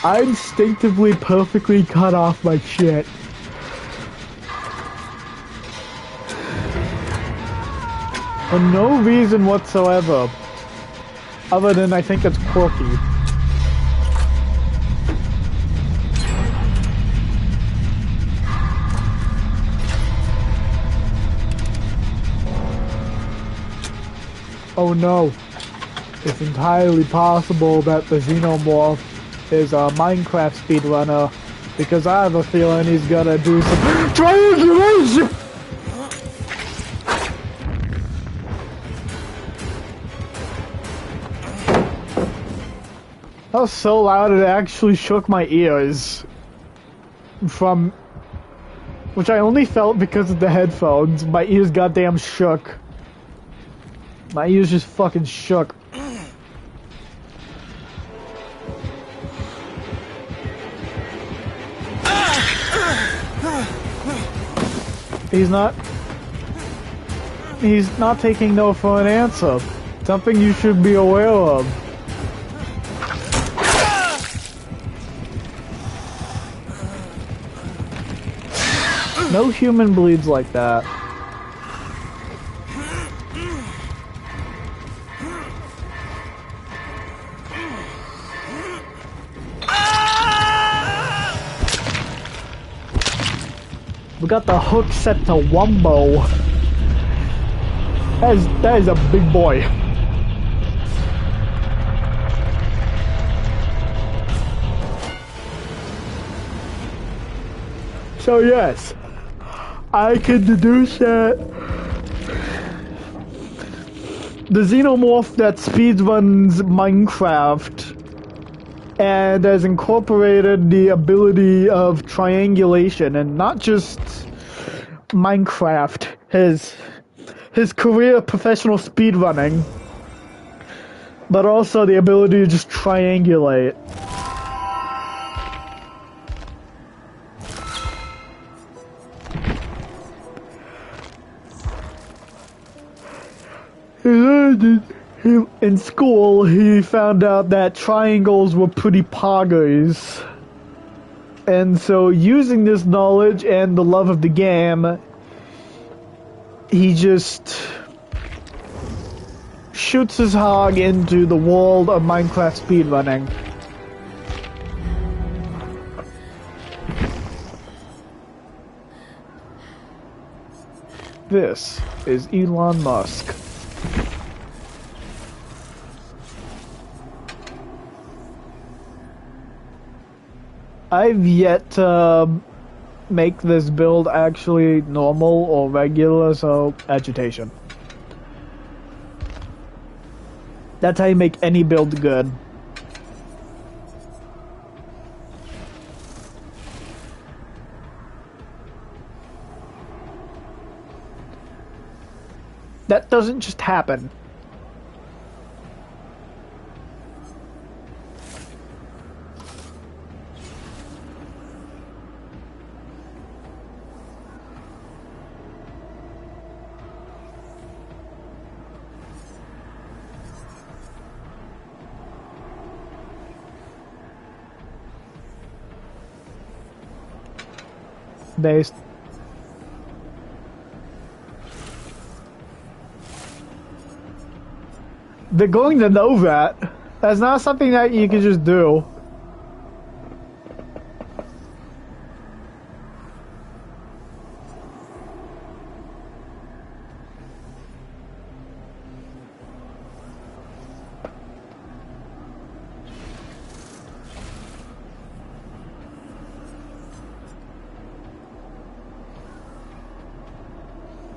[SPEAKER 1] I instinctively perfectly cut off my shit. For no reason whatsoever. Other than I think it's quirky. Oh no. It's entirely possible that the Xenomorph is a Minecraft speedrunner, because I have a feeling he's gonna do some triangulation! That was so loud it actually shook my ears. From... which I only felt because of the headphones. My ears goddamn shook. My ears just fucking shook. He's not taking no for an answer. Something you should be aware of. No human bleeds like that. We got the hook set to Wumbo. That is a big boy. So yes, I can deduce that the Xenomorph that speedruns Minecraft and has incorporated the ability of triangulation, and not just Minecraft, his career professional speedrunning, but also the ability to just triangulate. In school, he found out that triangles were pretty poggers. And so, using this knowledge and the love of the game, he just shoots his hog into the world of Minecraft speedrunning. This is Elon Musk. I've yet to make this build actually normal or regular, so agitation. That's how you make any build good. That doesn't just happen. Based. They're going to know that. That's not something that you can just do.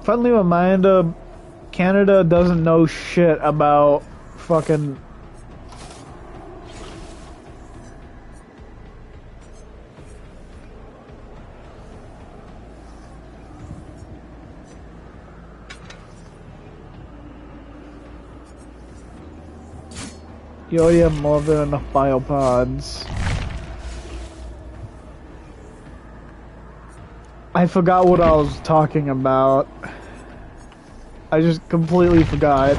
[SPEAKER 1] Friendly reminder, Canada doesn't know shit about fucking... You already have more than enough biopods. I forgot what I was talking about. I just completely forgot.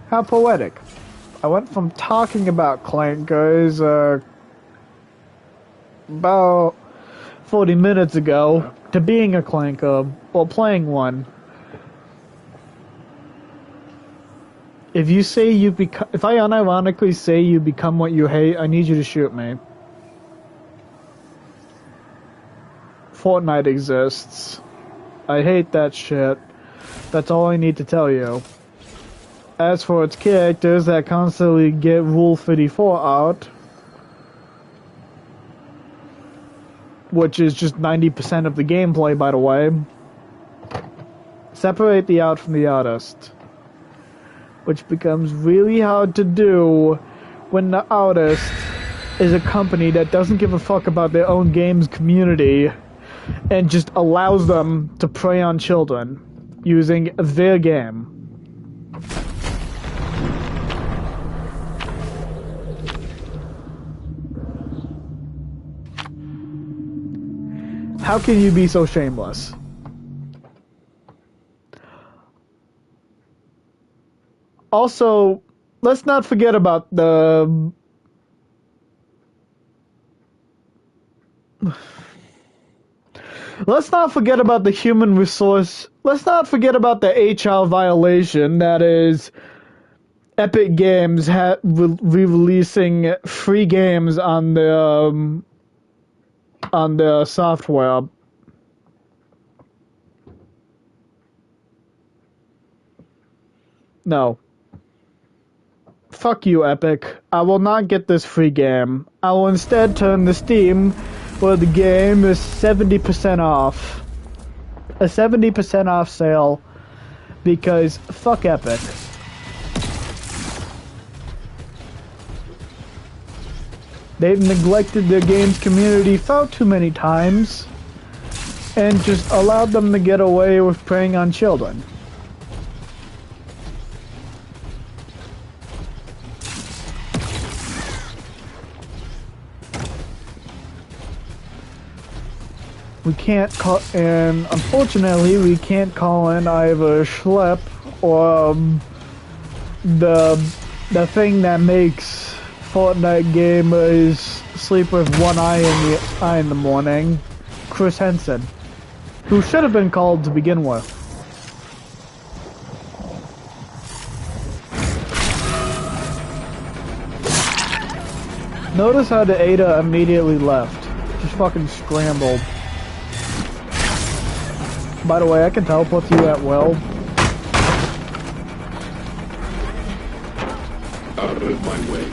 [SPEAKER 1] How poetic. I went from talking about clankers about 40 minutes ago to being a clanker, or playing one. If you say you become, if I unironically say you become what you hate, I need you to shoot me. Fortnite exists. I hate that shit. That's all I need to tell you. As for its characters that constantly get Rule 34 out, which is just 90% of the gameplay, by the way, separate the out from the artist. Which becomes really hard to do when the artist is a company that doesn't give a fuck about their own game's community and just allows them to prey on children using their game. How can you be so shameless? Also, let's not forget about the... Let's not forget about the human resource... Let's not forget about the HR violation that is Epic Games re-releasing free games on the software. No. Fuck you, Epic. I will not get this free game. I will instead turn to Steam, where the game is 70% off. A 70% off sale, because fuck Epic. They've neglected their game's community far too many times, and just allowed them to get away with preying on children. We can't call, and unfortunately, we can't call in either Schlepp or the thing that makes Fortnite gamers sleep with one eye in the morning, Chris Henson, who should have been called to begin with. Notice how the Ada immediately left, just fucking scrambled. By the way, I can teleport you at will.
[SPEAKER 2] Out of my way.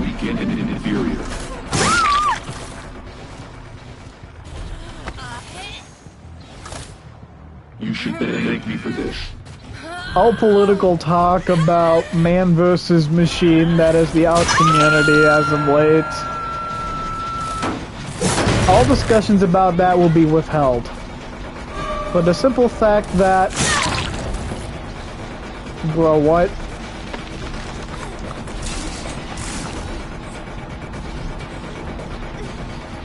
[SPEAKER 2] Weakened and inferior. You should thank me for this.
[SPEAKER 1] All political talk about man versus machine, that is the out community as of late. All discussions about that will be withheld. For the simple fact that... Bro, what?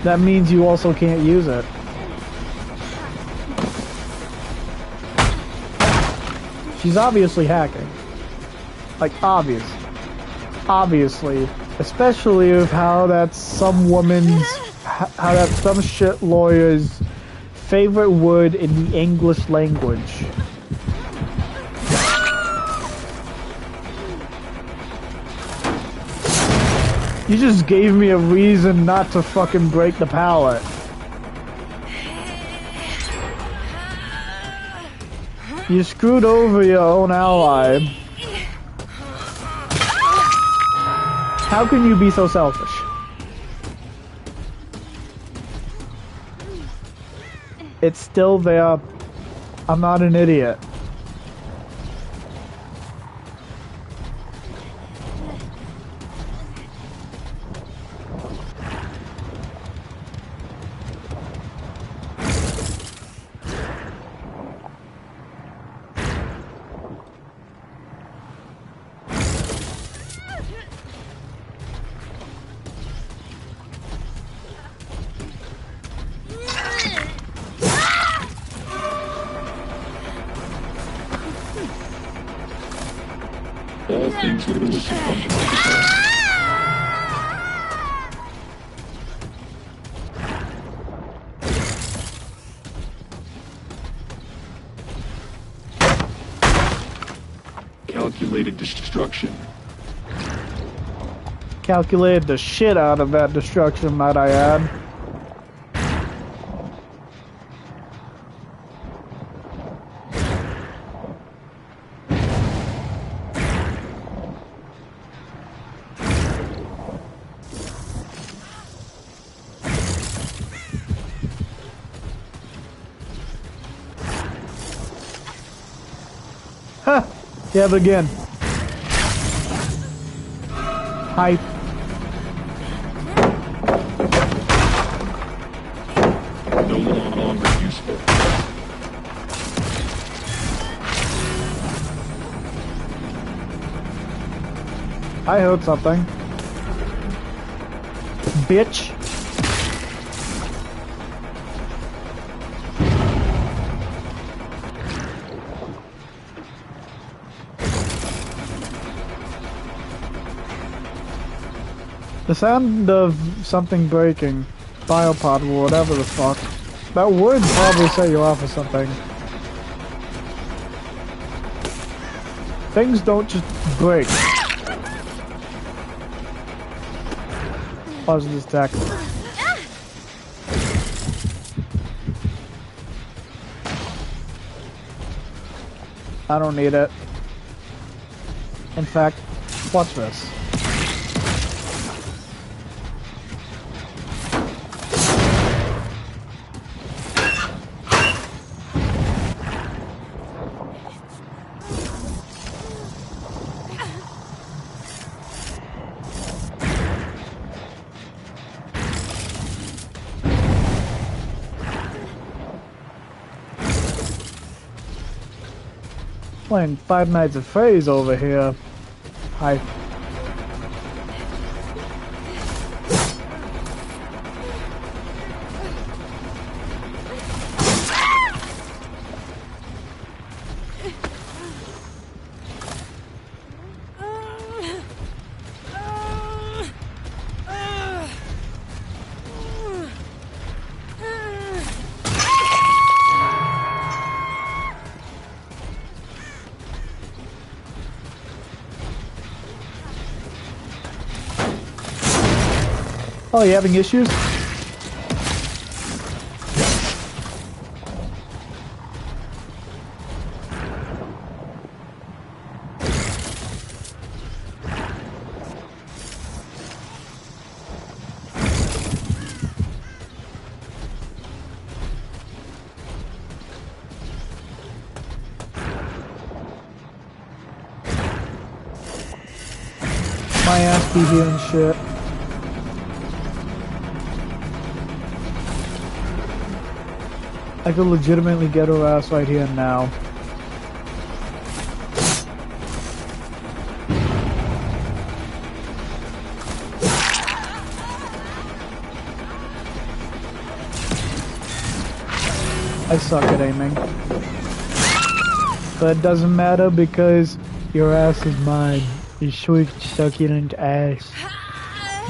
[SPEAKER 1] That means you also can't use it. She's obviously hacking. Like, obviously. Especially with how that's some shit lawyer's favorite word in the English language. You just gave me a reason not to fucking break the pallet. You screwed over your own ally. How can you be so selfish? It's still there. I'm not an idiot.
[SPEAKER 2] All things will succumb to my calculated destruction.
[SPEAKER 1] Calculated the shit out of that destruction, might I add. Huh! Yeah, but again. Hype.
[SPEAKER 2] No longer useful.
[SPEAKER 1] I heard something. Bitch. The sound of something breaking. Biopod or whatever the fuck. That would probably set you off or something. Things don't just break. Pause this attack. I don't need it. In fact, watch this. Playing Five Nights at Freddy's over here. Hi. Oh, you having issues? My ass be here and shit. I could legitimately get her ass right here and now. I suck at aiming. But it doesn't matter because your ass is mine. You sweet succulent ass.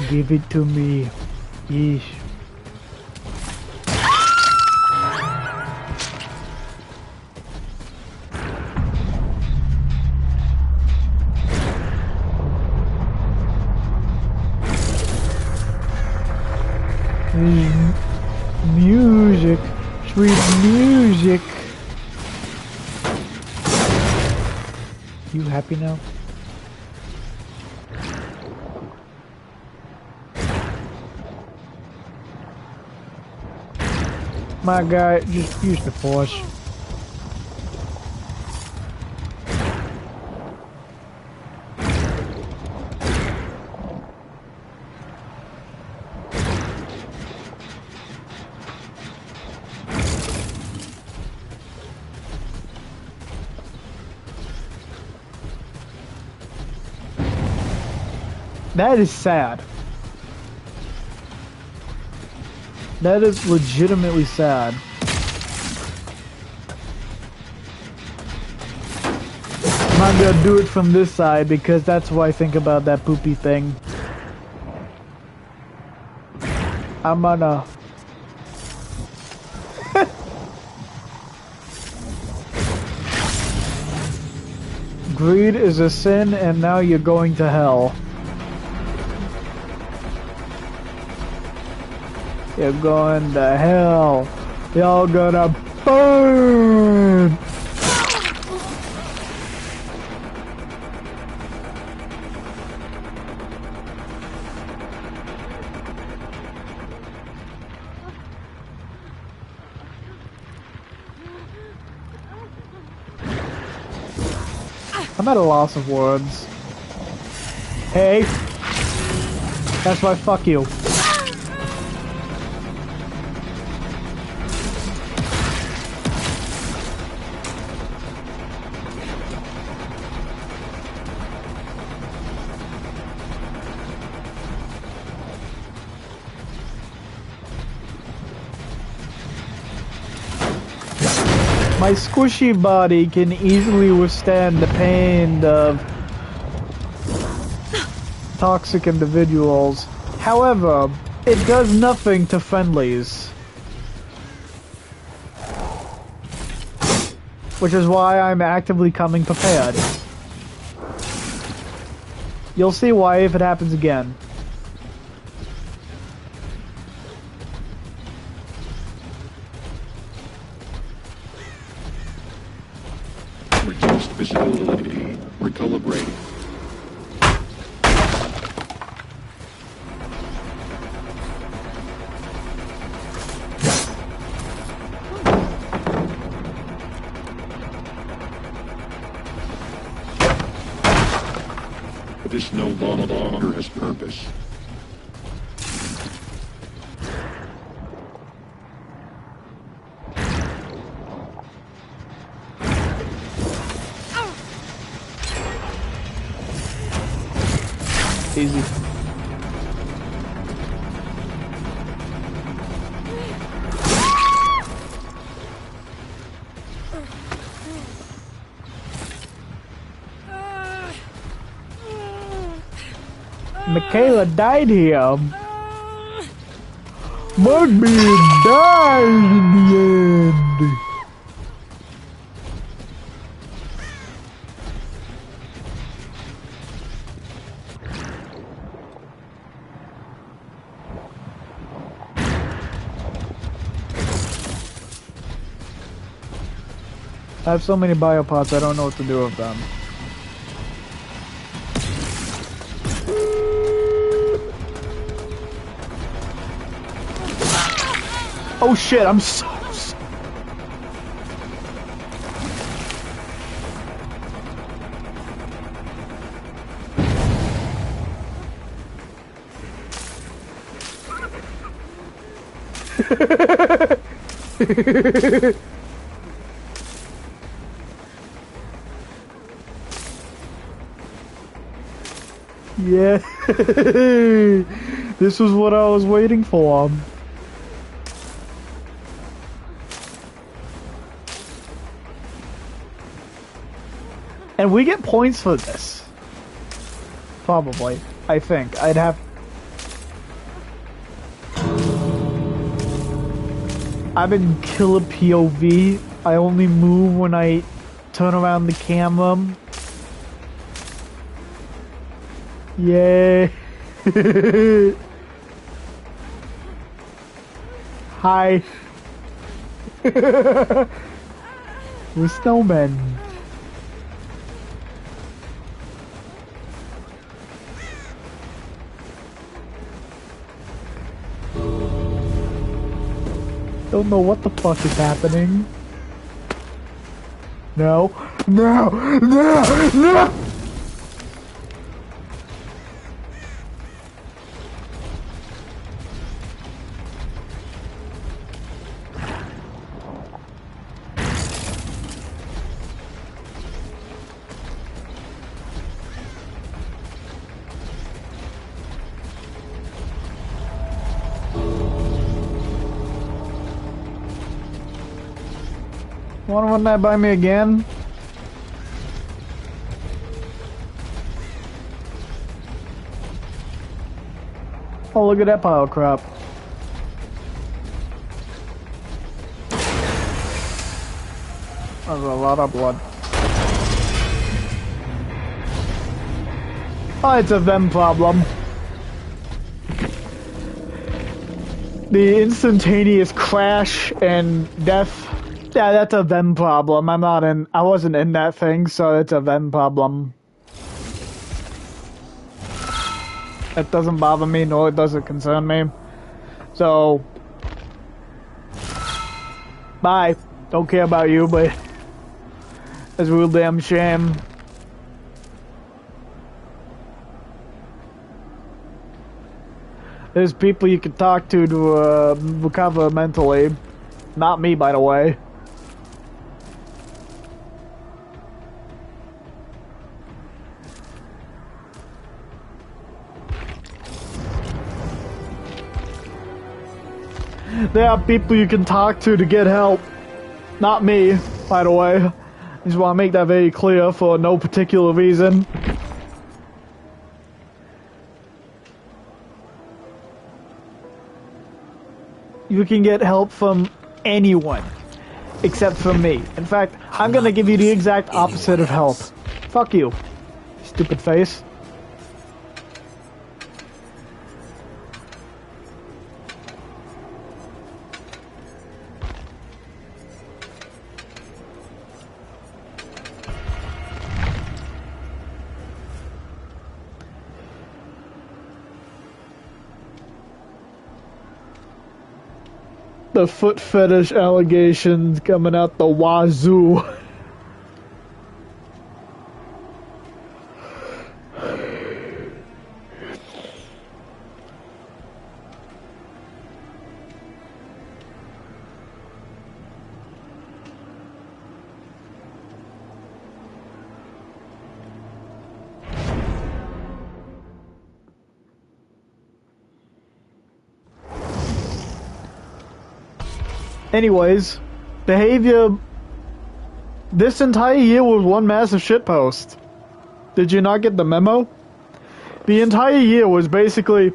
[SPEAKER 1] Give it to me. Yeesh. Music, sweet music. You happy now? My guy, just use the force. That is sad. That is legitimately sad. not gonna do it from this side because that's what I think about that poopy thing. I'm gonna... Greed is a sin and now you're going to hell. You're going to hell. Y'all gonna burn! I'm at a loss of words. Hey! That's why fuck you. My squishy body can easily withstand the pain of toxic individuals. However, it does nothing to friendlies. Which is why I'm actively coming prepared. You'll see why if it happens again.
[SPEAKER 2] Reduced visibility. Recalibrating. This no longer has purpose.
[SPEAKER 1] Easy. Michaela died here. Mugbeard died in the end. I have so many biopods, I don't know what to do with them. Oh shit, I'm so... Yeah. This was what I was waiting for. And we get points for this. Probably. I think. I'd have... I'm in killer POV. I only move when I turn around the camera. Yay. Hi. We're snowmen. Don't know what the fuck is happening. No. No! No! No! Wanna run that by me again? Oh, look at that pile of crap. That's a lot of blood. Oh, it's a them problem. The instantaneous crash and death. Yeah, that's a them problem. I wasn't in that thing, so it's a them problem. It doesn't bother me, nor it doesn't concern me. So, bye. Don't care about you, but it's a real damn shame. There's people you can talk to recover mentally. Not me, by the way. There are people you can talk to get help. Not me, by the way. I just want to make that very clear for no particular reason. You can get help from anyone, except from me. In fact, I'm gonna give you the exact opposite of help. Fuck you, stupid face. The foot fetish allegations coming out the wazoo. Anyways, behavior this entire year was one massive shitpost. Did you not get the memo? The entire year was basically,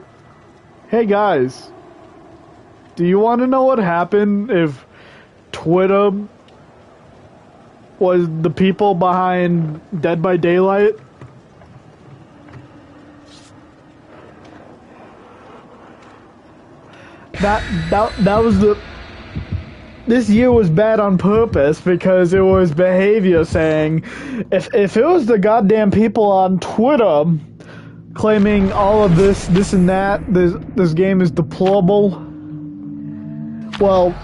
[SPEAKER 1] hey guys, do you want to know what happened if Twitter was the people behind Dead by Daylight? That was the... This year was bad on purpose because it was behavior saying, if it was the goddamn people on Twitter claiming all of this and that, this game is deplorable, well,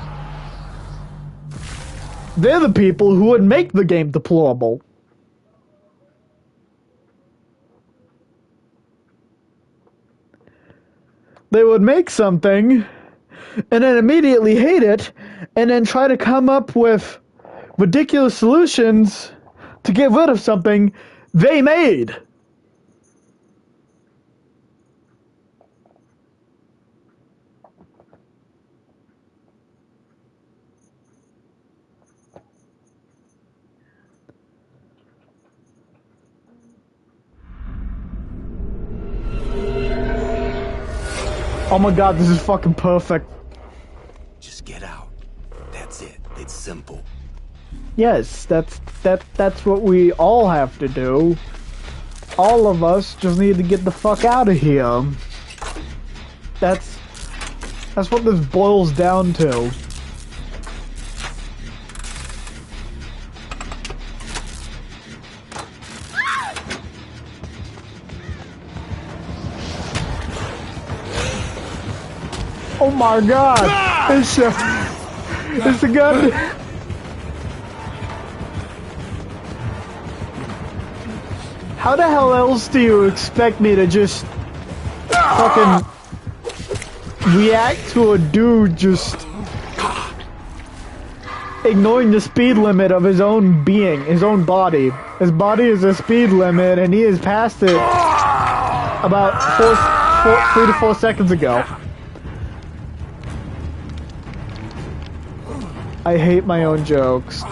[SPEAKER 1] they're the people who would make the game deplorable. They would make something and then immediately hate it, and then try to come up with ridiculous solutions to get rid of something they made. Oh my god, this is fucking perfect.
[SPEAKER 3] Just get out. That's it. It's simple.
[SPEAKER 1] Yes, that's what we all have to do. All of us just need to get the fuck out of here. That's what this boils down to. Oh my god! It's a gun. How the hell else do you expect me to just fucking react to a dude just ignoring the speed limit of his own being, his own body? His body is a speed limit and he has passed it about 3 to 4 seconds ago. I hate my own jokes.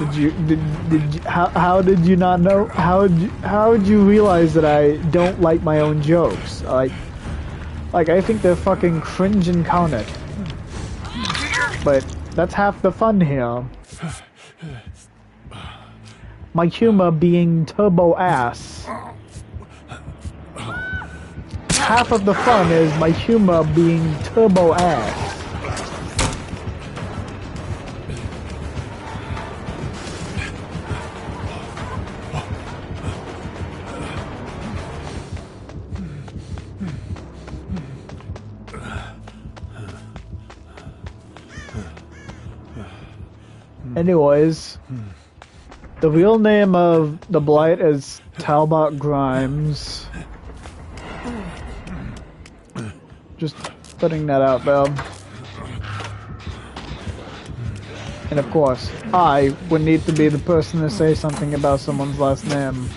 [SPEAKER 1] How did you not know? How would you realize that I don't like my own jokes? Like, Like, I think they're fucking cringe incarnate. But that's half the fun here. My humor being turbo ass. Half of the fun is my humor being turbo ass. Anyways, the real name of the Blight is Talbot Grimes. Just putting that out there. And of course, I would need to be the person to say something about someone's last name.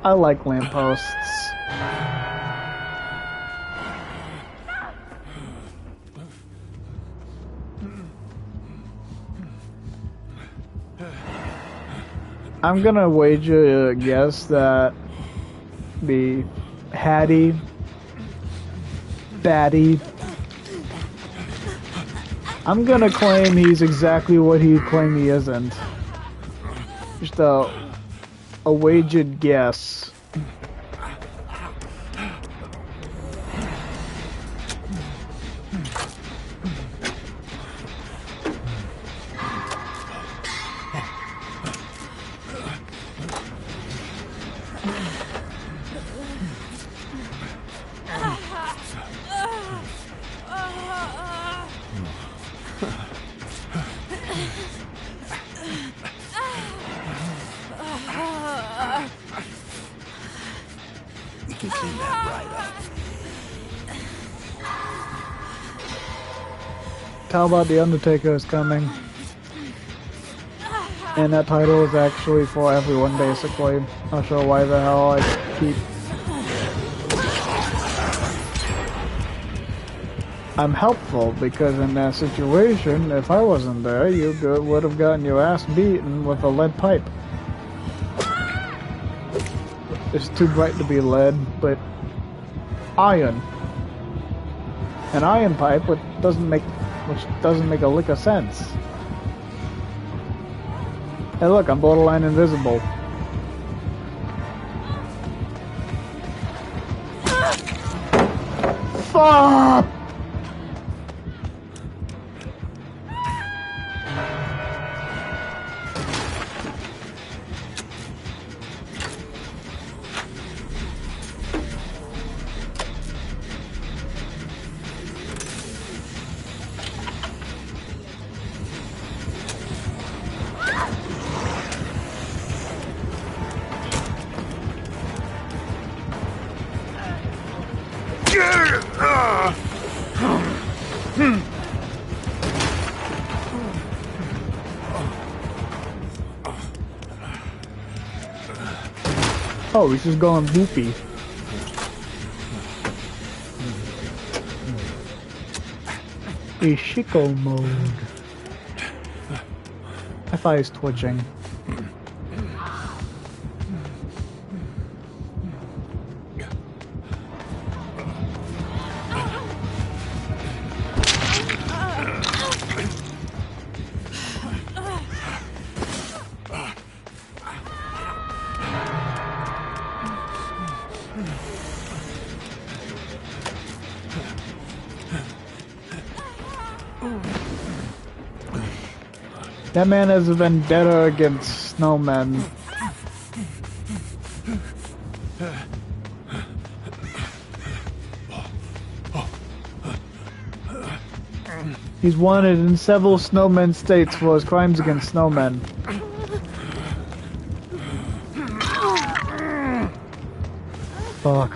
[SPEAKER 1] I like lampposts. I'm gonna wager a guess that the Hattie, Batty, I'm gonna claim he's exactly what he claimed he isn't. Just a wagered guess.
[SPEAKER 3] We can clean that right up.
[SPEAKER 1] Talbot the Undertaker is coming. And that title is actually for everyone, basically. Not sure why the hell I keep... I'm helpful, because in that situation, if I wasn't there, you would have gotten your ass beaten with a lead pipe. It's too bright to be lead, but iron. An iron pipe, which doesn't make a lick of sense. Hey look, I'm borderline invisible. Fuck! Oh, he's just going boopy. Ishiko mode. I thought he was twitching. That man has a vendetta against snowmen. He's wanted in several snowmen states for his crimes against snowmen. Fuck.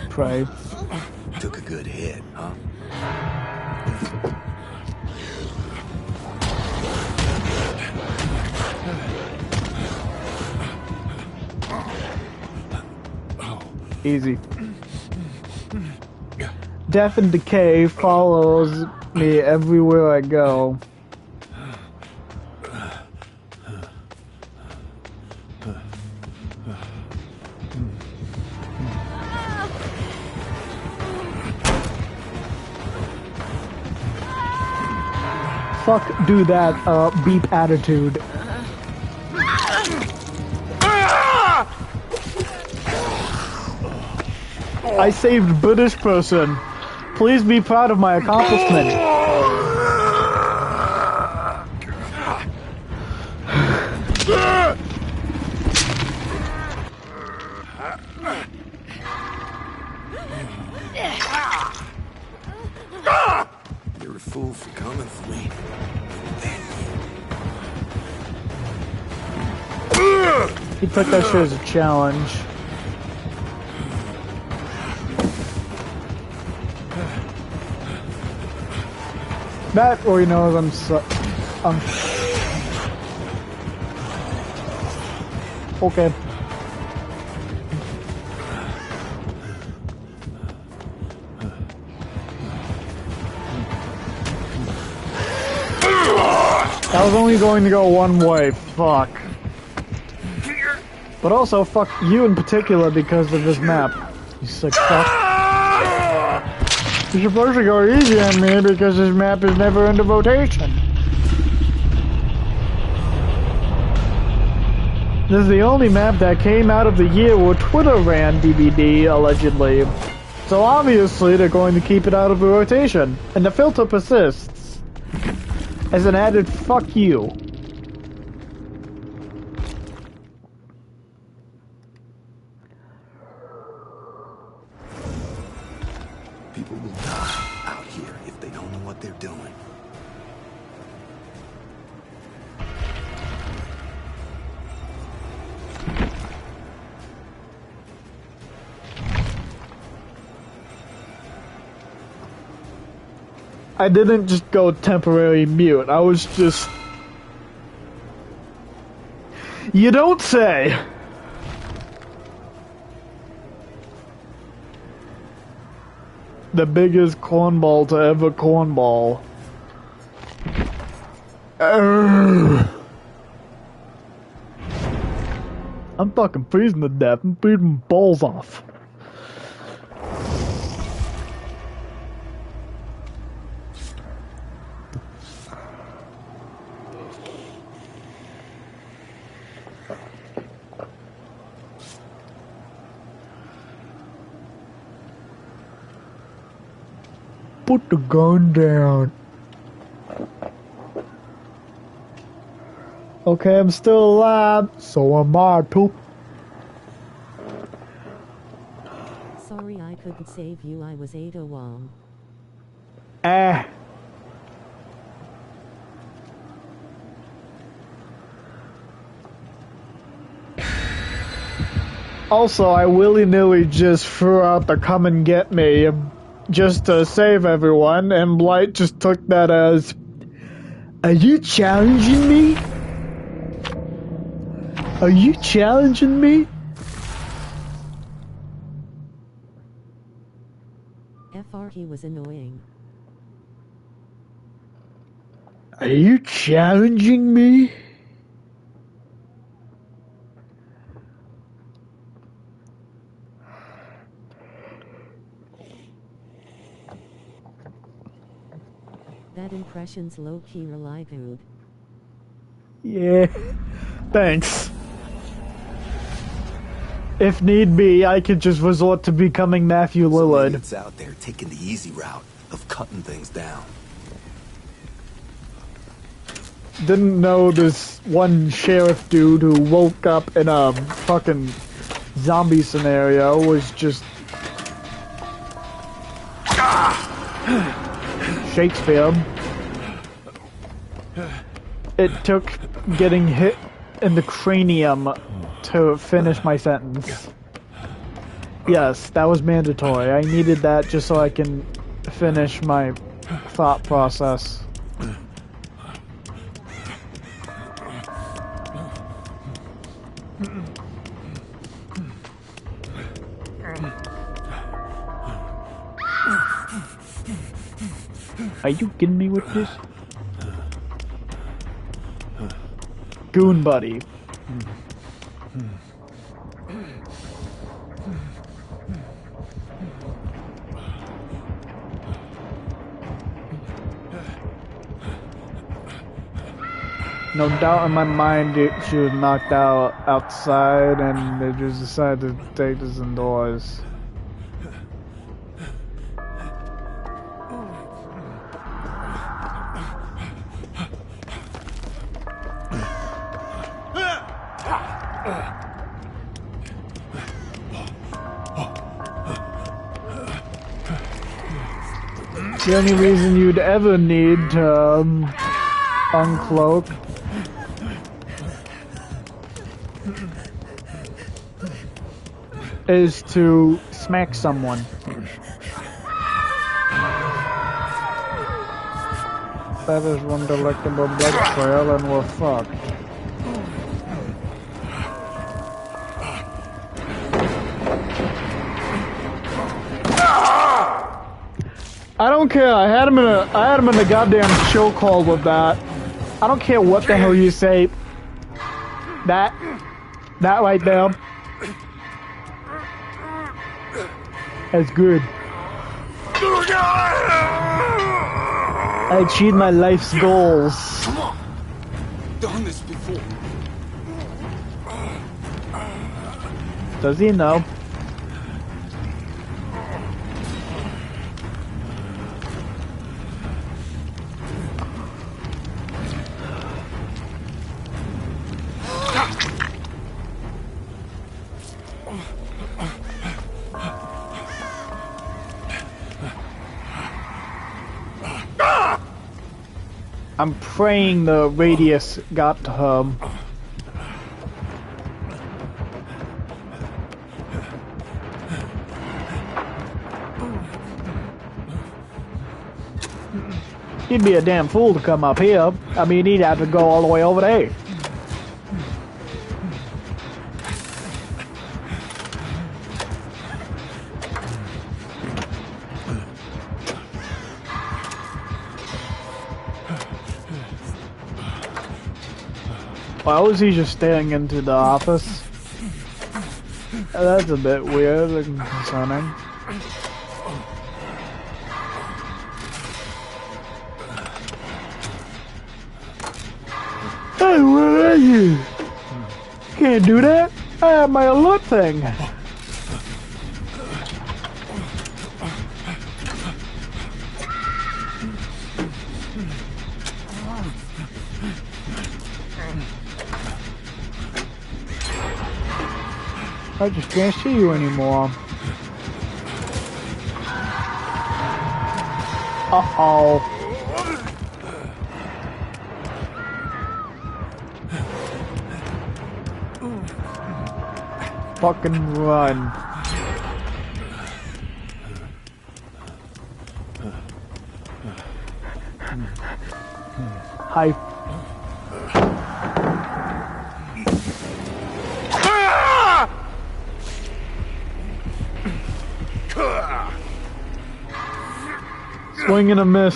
[SPEAKER 1] Pray.
[SPEAKER 3] Took a good hit, huh?
[SPEAKER 1] Easy. Death and decay follows me everywhere I go. Fuck do that, beep attitude. I saved British person. Please be proud of my accomplishment.
[SPEAKER 3] You're a fool for coming for me.
[SPEAKER 1] He took that shit as a challenge. That, or he knows okay. That was only going to go one way, fuck. But also, fuck you in particular because of this map. You sick fuck. You're supposed to go easy on me because this map is never under rotation. This is the only map that came out of the year where Twitter ran DVD, allegedly. So obviously they're going to keep it out of the rotation. And the filter persists. As an added fuck you.
[SPEAKER 3] People will die out here if they don't know what they're doing.
[SPEAKER 1] I didn't just go temporary mute. I was just... You don't say! The biggest cornball to ever cornball. I'm fucking freezing to death. I'm freezing my balls off. Put the gun down. Okay, I'm still alive, so am I too.
[SPEAKER 4] Sorry I couldn't save you, I was Ada Wong. Also, I willy-nilly just threw out the come and get me just to save everyone, and Blight just took that as, are you challenging me? Are you challenging me? FR, he was annoying.
[SPEAKER 1] Are you challenging me?
[SPEAKER 4] That impression's low-key really good.
[SPEAKER 1] Yeah, thanks. If need be, I could just resort to becoming Matthew Lillard.
[SPEAKER 3] It's out there taking the easy route of cutting things down.
[SPEAKER 1] Didn't know this one sheriff dude who woke up in a fucking zombie scenario was just... Shakespeare. It took getting hit in the cranium to finish my sentence. Yes, that was mandatory. I needed that just so I can finish my thought process. Are you kidding me with this? Goon buddy. No doubt in my mind she was knocked out outside and they just decided to take this indoors. The only reason you'd ever need to uncloak is to smack someone. That is one delectable blood trail and we're fucked. I don't care. I had him in a goddamn chokehold with that. I don't care what the hell you say. That right there. That's good. I achieved my life's goals.
[SPEAKER 3] Come on. Done this before.
[SPEAKER 1] Does he know? I'm praying the radius got to him. He'd be a damn fool to come up here. I mean, he'd have to go all the way over there. Why was he just staring into the office? That's a bit weird and concerning. Hey, where are you? Can't do that. I have my alert thing. I just can't see you anymore. Uh-oh. Fucking run. Hi. Swing and a miss.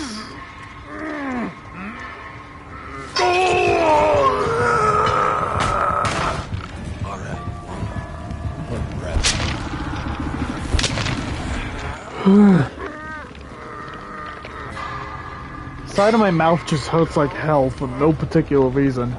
[SPEAKER 1] Side of my mouth just hurts like hell for no particular reason.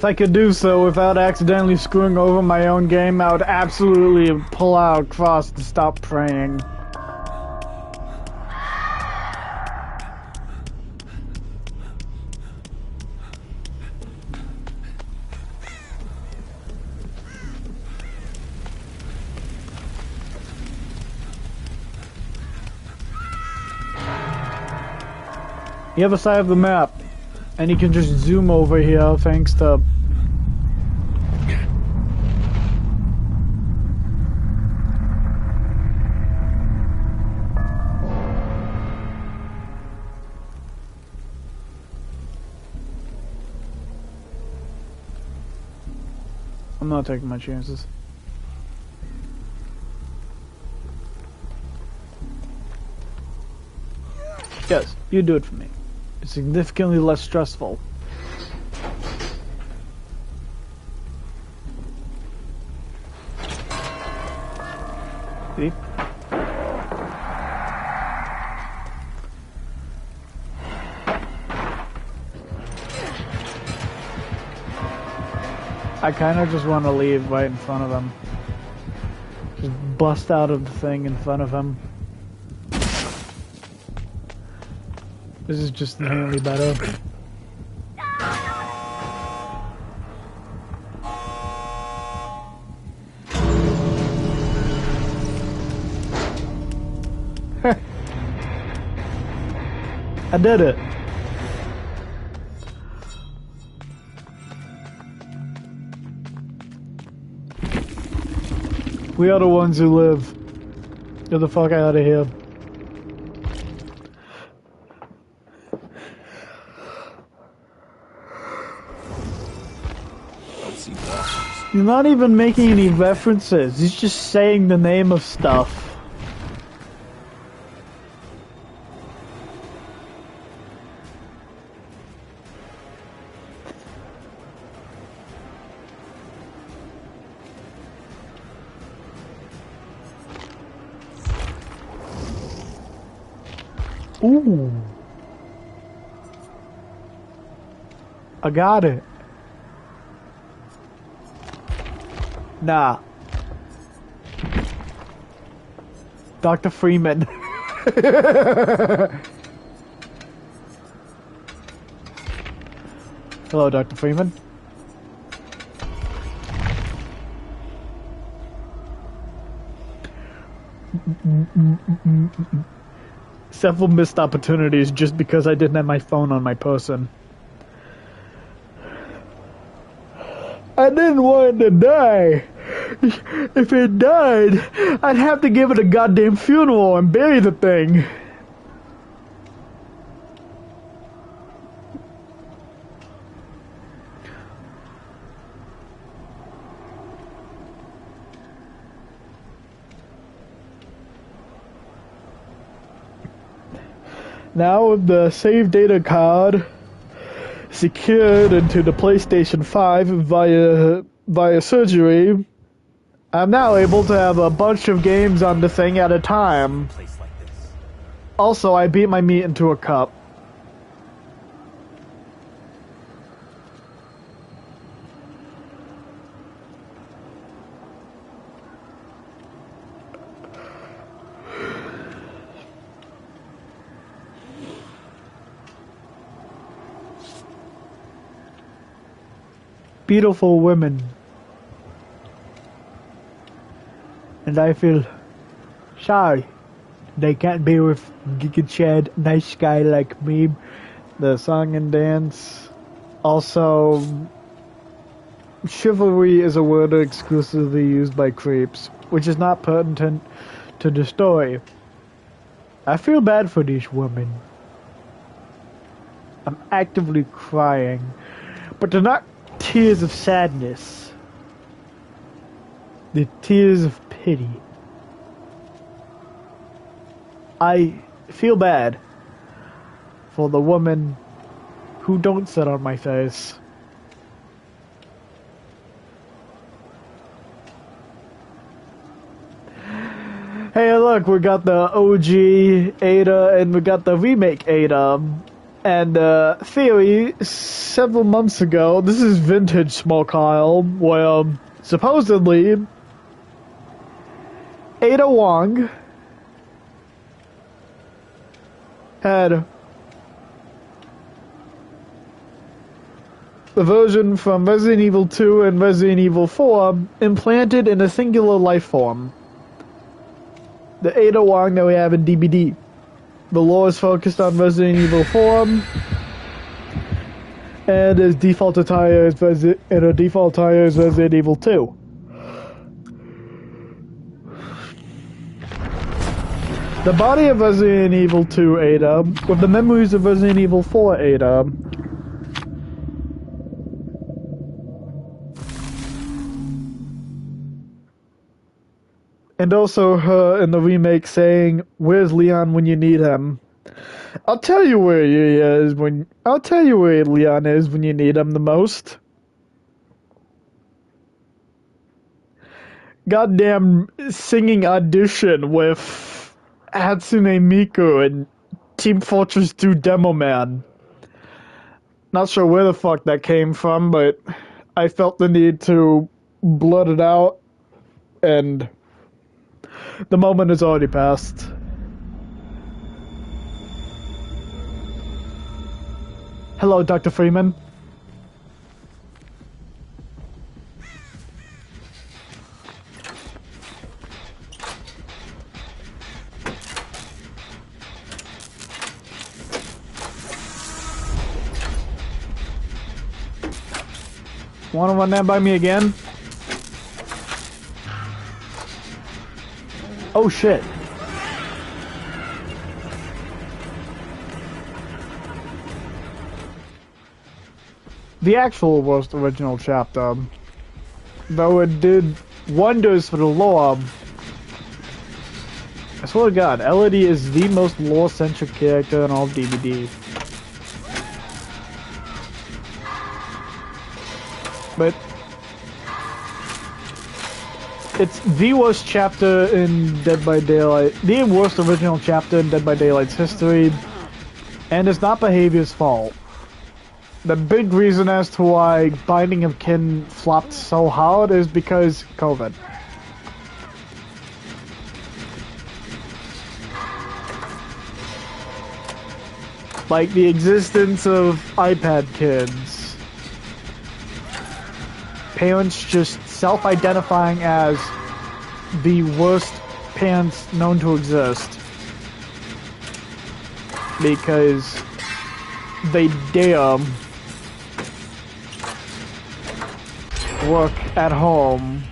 [SPEAKER 1] If I could do so without accidentally screwing over my own game, I would absolutely pull out across to stop praying. The other side of the map, and you can just zoom over here thanks to I'm not taking my chances. Yes, you do it for me. It's significantly less stressful. See? I kind of just want to leave right in front of him. Just bust out of the thing in front of him. This is just inherently better. I did it. We are the ones who live. Get the fuck out of here. He's not even making any references. He's just saying the name of stuff. Ooh. I got it. Nah. Dr. Freeman. Hello, Dr. Freeman. Several missed opportunities just because I didn't have my phone on my person. I didn't want it to die. If it died, I'd have to give it a goddamn funeral and bury the thing. Now with the save data card secured into the PlayStation 5 via surgery, I'm now able to have a bunch of games on the thing at a time. Also, I beat my meat into a cup. Beautiful women. And I feel sorry they can't be with Giga Chad, nice guy like me. The song and dance. Also, chivalry is a word exclusively used by creeps, which is not pertinent to the story. I feel bad for these women. I'm actively crying, but they're not tears of sadness. They're tears of pity. I feel bad for the women who don't sit on my face. Hey, look, we got the OG Ada and we got the remake Ada.
[SPEAKER 4] And theory, several months ago, this is vintage Smoke Isle, where supposedly Ada Wong had the version from Resident Evil 2 and Resident Evil 4 implanted in a singular life form. The Ada Wong that we have in DBD. The lore is focused on Resident Evil 4, and his default attire is Resident Evil 2. The body of Resident Evil 2 Ada, with the memories of Resident Evil 4 Ada, and also her in the remake saying, "Where's Leon when you need him?" I'll tell you where Leon is when you need him the most. Goddamn singing audition with Hatsune Miku and Team Fortress 2 Demo Man. Not sure where the fuck that came from, but I felt the need to blurt it out, and the moment has already passed. Hello, Dr. Freeman. Wanna run that by me again? Oh shit. The actual worst original chapter, though it did wonders for the lore, I swear to God, Elodie is the most lore-centric character in all of DBD. But it's the worst chapter in Dead by Daylight, the worst original chapter in Dead by Daylight's history, and it's not behavior's fault. The big reason as to why Binding of Kin flopped so hard is because COVID. Like the existence of iPad kids. Parents just self-identifying as the worst parents known to exist. Because they dare work at home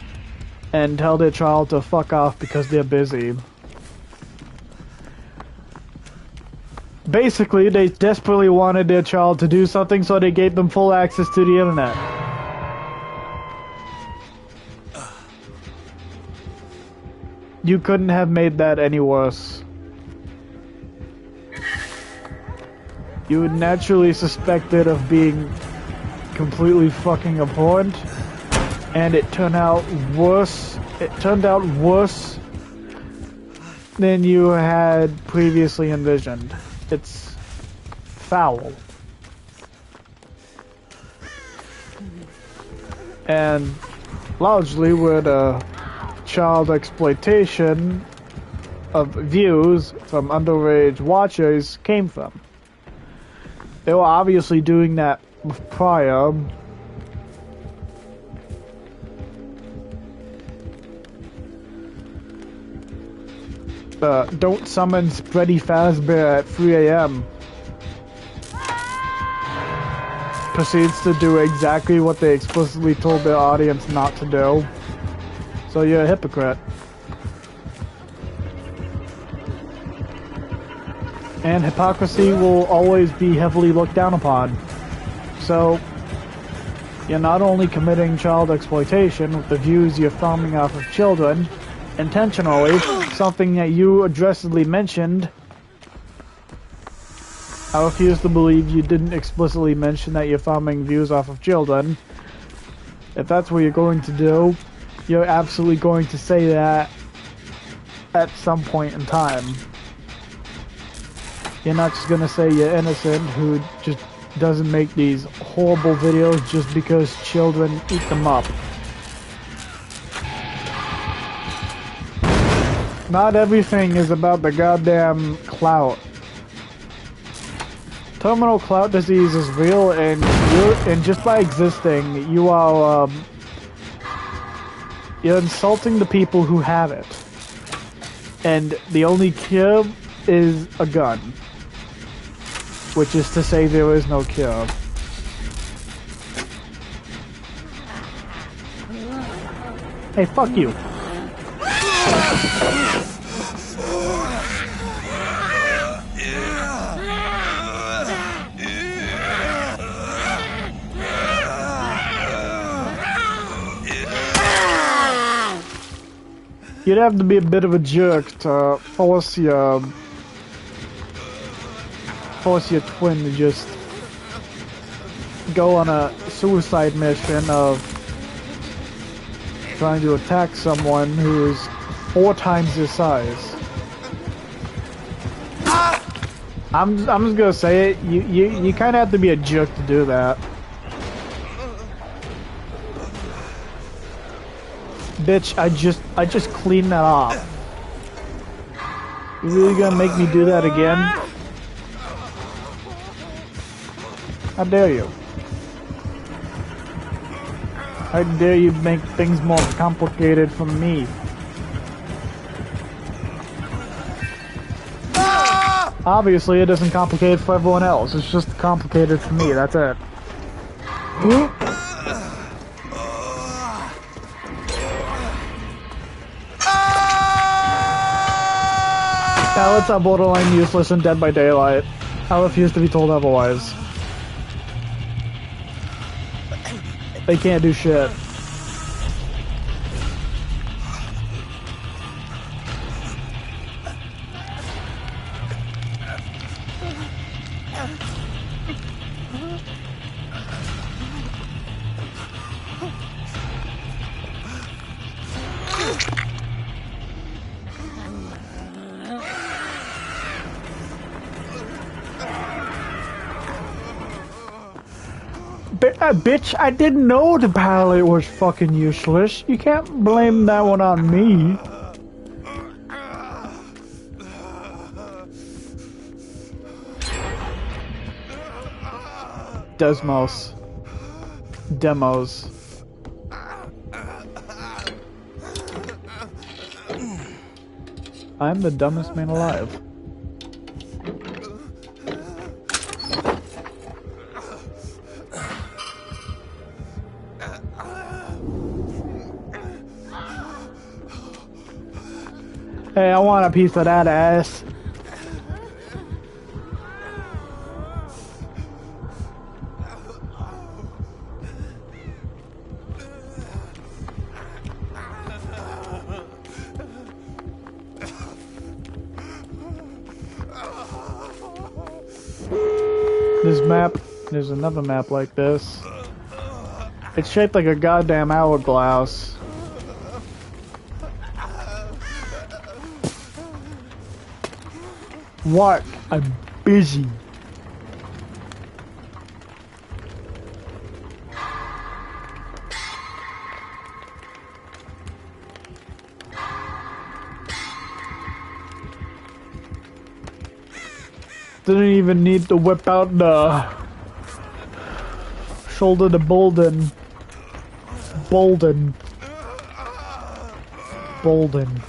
[SPEAKER 4] and tell their child to fuck off because they're busy. Basically, they desperately wanted their child to do something, so they gave them full access to the internet. You couldn't have made that any worse. You would naturally suspect it of being completely fucking abhorrent, and it turned out worse. It turned out worse than you had previously envisioned. It's foul. And largely where the child exploitation of views from underage watchers came from. They were obviously doing that prior. Don't summon Freddy Fazbear at 3 a.m. Proceeds to do exactly what they explicitly told their audience not to do. So you're a hypocrite. And hypocrisy will always be heavily looked down upon. So, you're not only committing child exploitation with the views you're farming off of children, intentionally, something that you addressedly mentioned. I refuse to believe you didn't explicitly mention that you're farming views off of children. If that's what you're going to do, you're absolutely going to say that at some point in time. You're not just gonna say you're innocent who just doesn't make these horrible videos just because children eat them up. Not everything is about the goddamn clout. Terminal clout disease is real, and just by existing, you're insulting the people who have it. And the only cure is a gun. Which is to say there is no cure. Hey, fuck you. You'd have to be a bit of a jerk to force your twin to just go on a suicide mission of trying to attack someone who is 4 times his size. I'm just gonna say it. You kind of have to be a jerk to do that. Bitch, I just cleaned that off. You really gonna make me do that again? How dare you? How dare you make things more complicated for me? Obviously, it isn't complicated for everyone else. It's just complicated for me, that's it. Pallets are borderline useless and Dead by Daylight. I refuse to be told otherwise. They can't do shit. Bitch, I didn't know the pallet was fucking useless. You can't blame that one on me. Desmos. Demos. I'm the dumbest man alive. Hey, I want a piece of that ass. This map, there's another map like this. It's shaped like a goddamn hourglass. What? I'm busy. Didn't even need to whip out the shoulder to Bolden. Bolden. Bolden.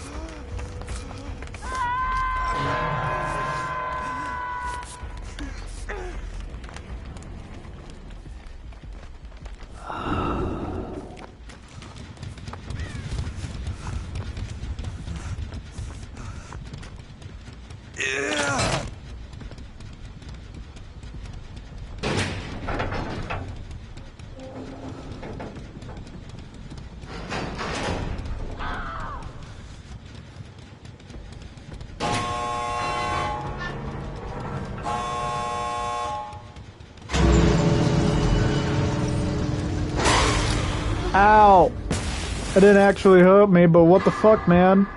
[SPEAKER 4] Ow! It didn't actually hurt me, but what the fuck, man?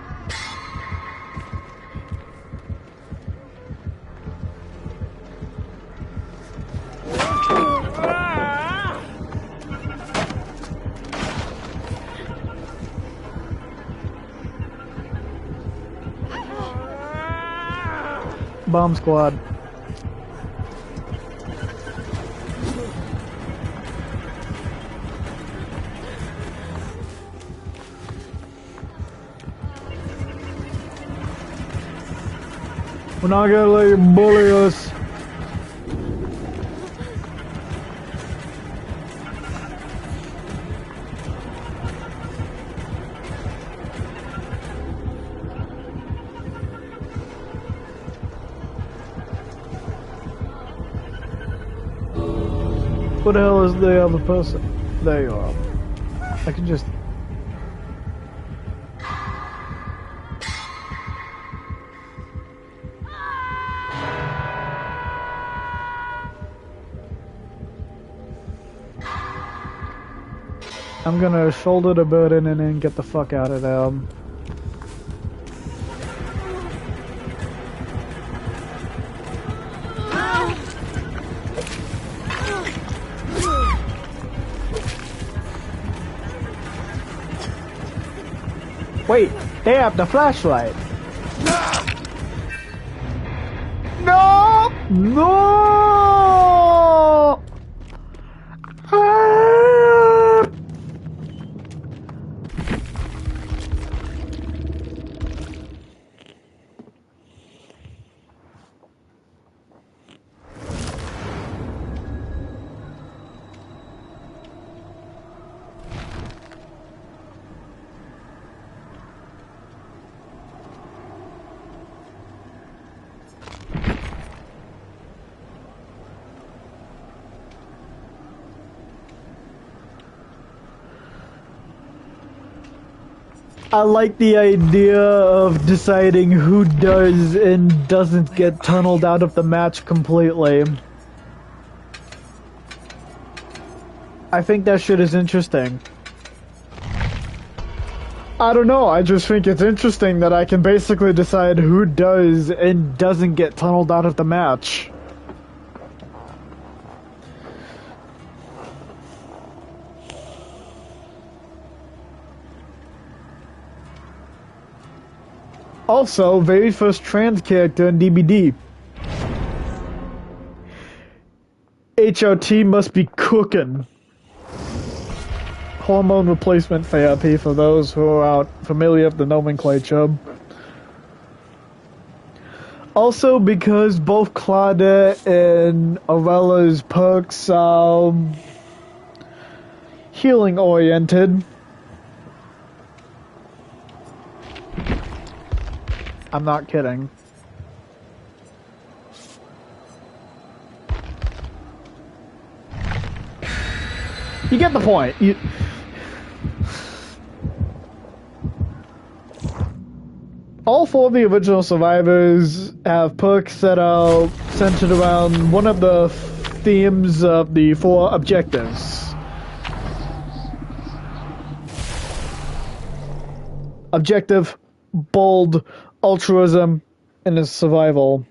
[SPEAKER 1] Bomb squad. We're not gonna let you bully us. What the hell is the other person? There you are. I can just... I'm gonna shoulder the burden and then get the fuck out of there. Wait, they have the flashlight. No! No! Ah! I like the idea of deciding who does and doesn't get tunneled out of the match completely. I think that shit is interesting. I don't know, I just think it's interesting that I can basically decide who does and doesn't get tunneled out of the match. Also, very first trans character in DBD. HRT must be cooking. Hormone replacement therapy for those who are out familiar with the nomenclature. Also, because both Claudette and Aurella's perks are healing oriented. I'm not kidding. You get the point. All four of the original survivors have perks that are centered around one of the themes of the four objectives. Objective, bold, altruism, and his survival.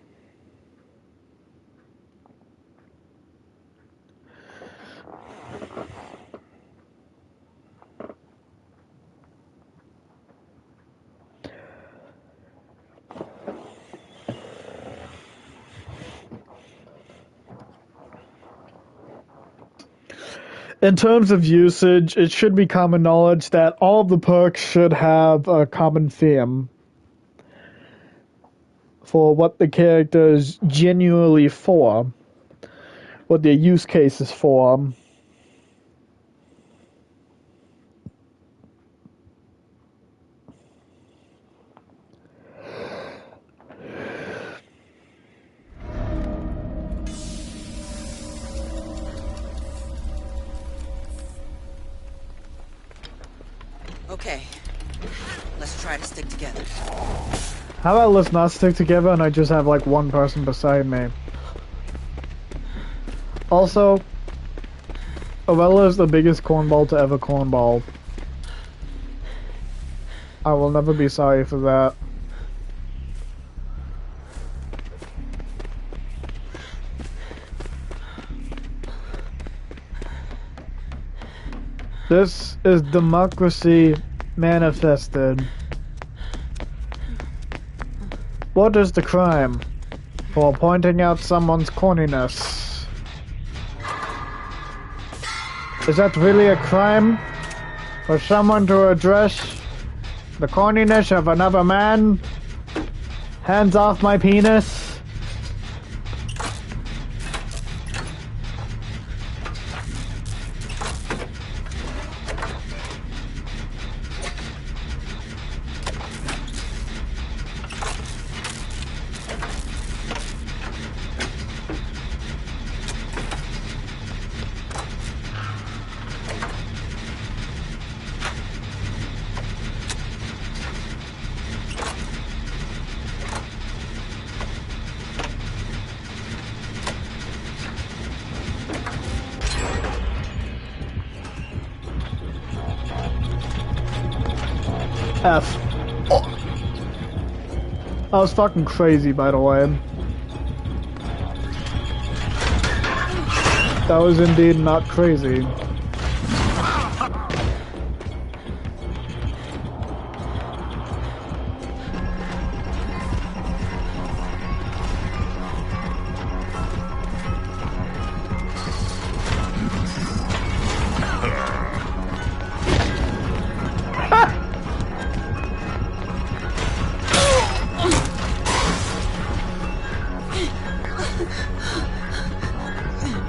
[SPEAKER 1] In terms of usage, it should be common knowledge that all of the perks should have a common theme for what the character is genuinely for, what their use case is for.
[SPEAKER 5] Okay, let's try to stick together.
[SPEAKER 1] How about let's not stick together and I just have like one person beside me? Also, Ovella is the biggest cornball to ever cornball. I will never be sorry for that. This is democracy manifested. What is the crime? for pointing out someone's corniness. Is that really a crime? For someone to address the corniness of another man? Hands off my penis? F. Oh. That was fucking crazy, by the way. That was indeed not crazy.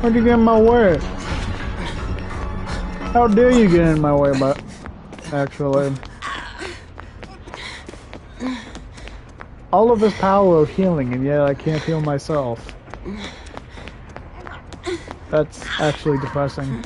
[SPEAKER 1] Why'd you get in my way? How dare you get in my way, but actually. All of this power of healing, and yet I can't heal myself. That's actually depressing.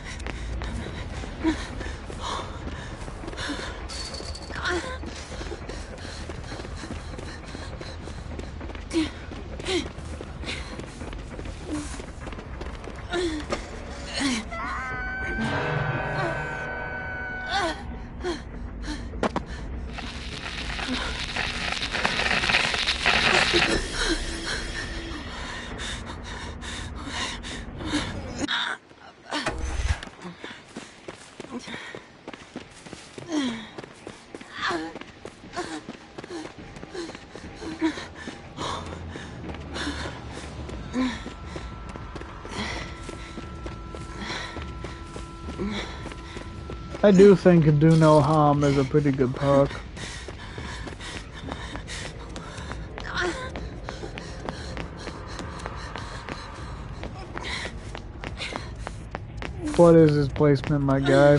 [SPEAKER 1] I do think Do No Harm is a pretty good perk. What is his placement, my guy?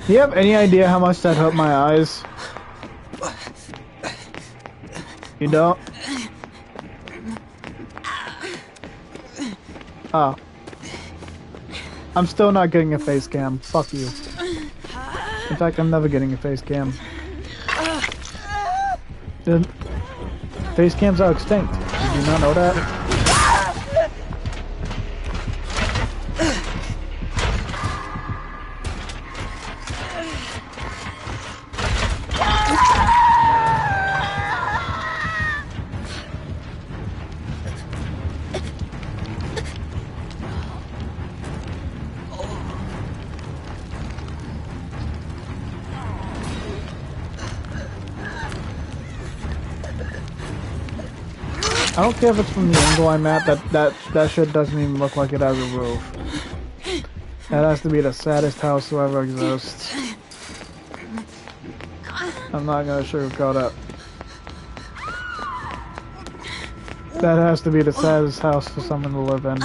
[SPEAKER 1] Do you have any idea how much that hurt my eyes? You don't? Oh. I'm still not getting a face cam. Fuck you. In fact, I'm never getting a face cam. The face cams are extinct. Did you not know that? I don't care if it's from the angle I'm at, that shit doesn't even look like it has a roof. That has to be the saddest house to ever exist. I'm not gonna sugarcoat it. That has to be the saddest house for someone to live in.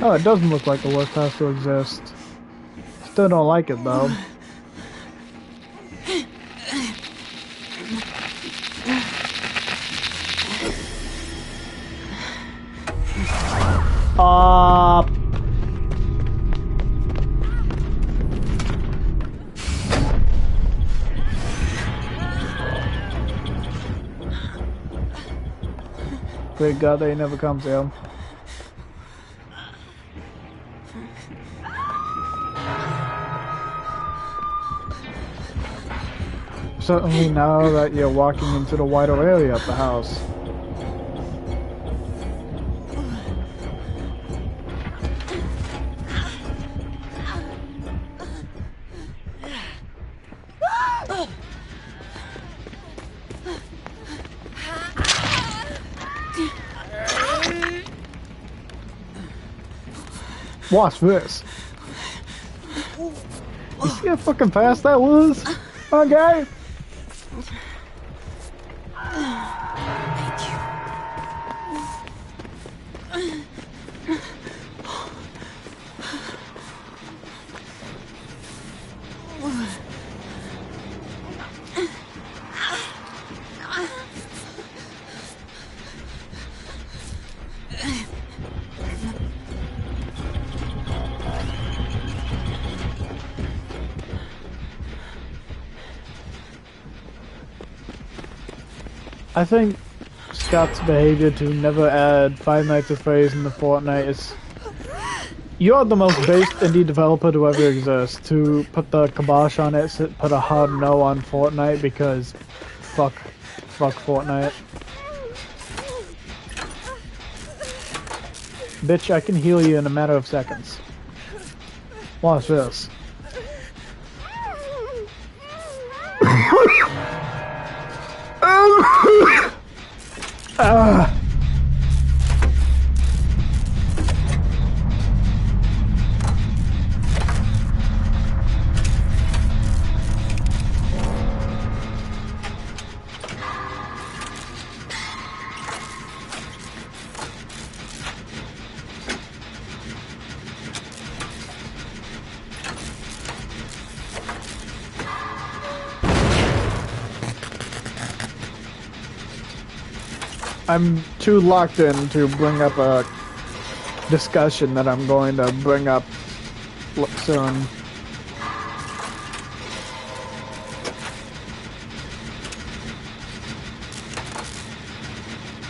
[SPEAKER 1] Oh, it doesn't look like the worst house to exist. Still don't like it though. Great God, that he never comes here. Certainly now that you're walking into the wider area of the house. Watch this. You see how fucking fast that was? Okay. I think Scott's behavior to never add Five Nights at Freddy's into Fortnite is... You're the most based indie developer to ever exist. To put the kibosh on it, put a hard no on Fortnite because... Fuck Fortnite. Bitch, I can heal you in a matter of seconds. Watch this. I'm too locked in to bring up a discussion that I'm going to bring up soon.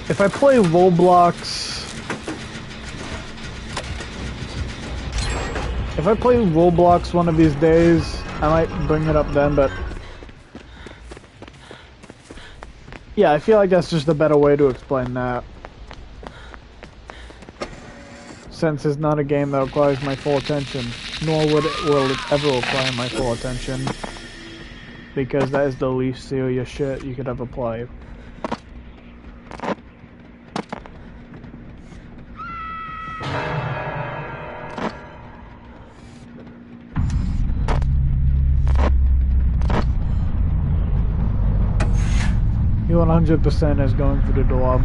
[SPEAKER 1] If I play Roblox one of these days, I might bring it up then, but yeah, I feel like that's just a better way to explain that. Since it's not a game that requires my full attention, nor will it ever require my full attention, because that is the least serious shit you could ever play. He 100% is going for the door.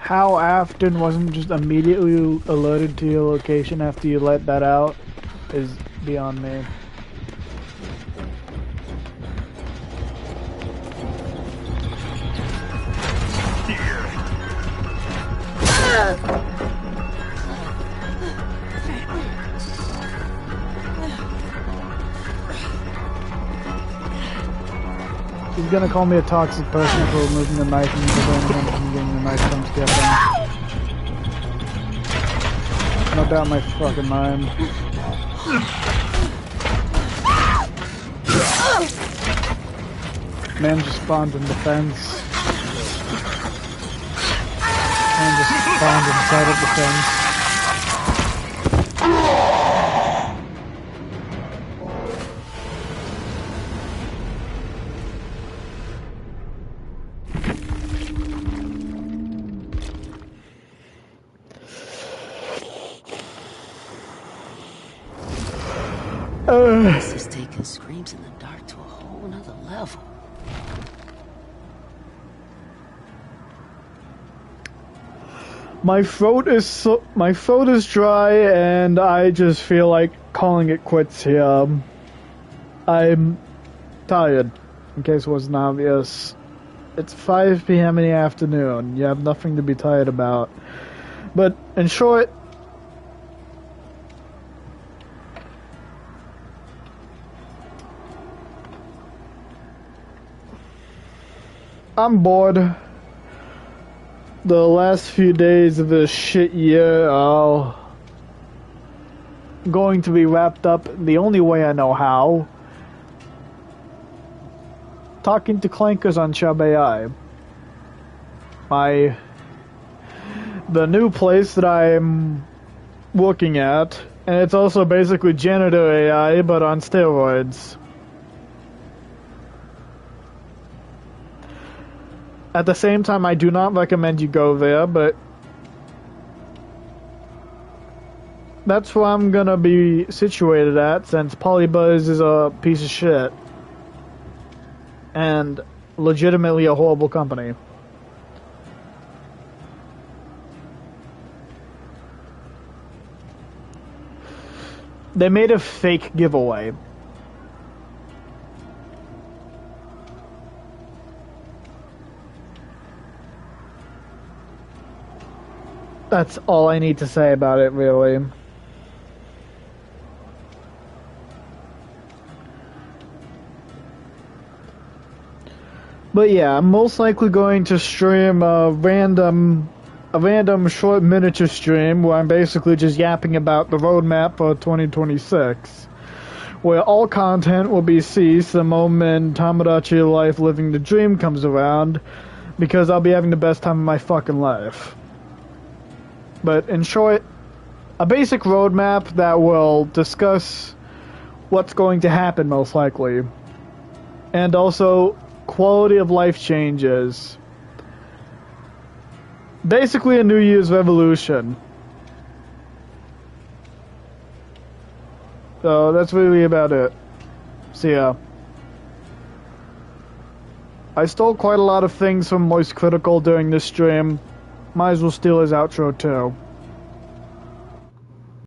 [SPEAKER 1] how Afton wasn't just immediately alerted to your location after you let that out is beyond me. He's gonna call me a toxic person for removing the knife and preventing him from getting the knife from skipping. No doubt in my fucking mind. Man just spawned in defense. Man just spawned inside of defense.
[SPEAKER 5] This is taking screams in the dark to a whole nother level.
[SPEAKER 1] My throat is dry, and I just feel like calling it quits here. I'm tired, in case it wasn't obvious. It's 5 p.m. in the afternoon. You have nothing to be tired about. But in short, I'm bored. The last few days of this shit year are going to be wrapped up the only way I know how. Talking to clankers on Chubb AI. The new place that I'm working at, and it's also basically janitor AI, but on steroids. At the same time, I do not recommend you go there, but that's where I'm gonna be situated at, since Polybuzz is a piece of shit. And legitimately a horrible company. They made a fake giveaway. That's all I need to say about it, really. But yeah, I'm most likely going to stream a random short miniature stream where I'm basically just yapping about the roadmap for 2026. Where all content will be ceased the moment Tomodachi Life Living the Dream comes around, because I'll be having the best time of my fucking life. But in short, a basic roadmap that will discuss what's going to happen most likely. And also quality of life changes. Basically a New Year's revolution. So that's really about it. See ya. I stole quite a lot of things from Moist Critical during this stream. Might as well steal his outro too.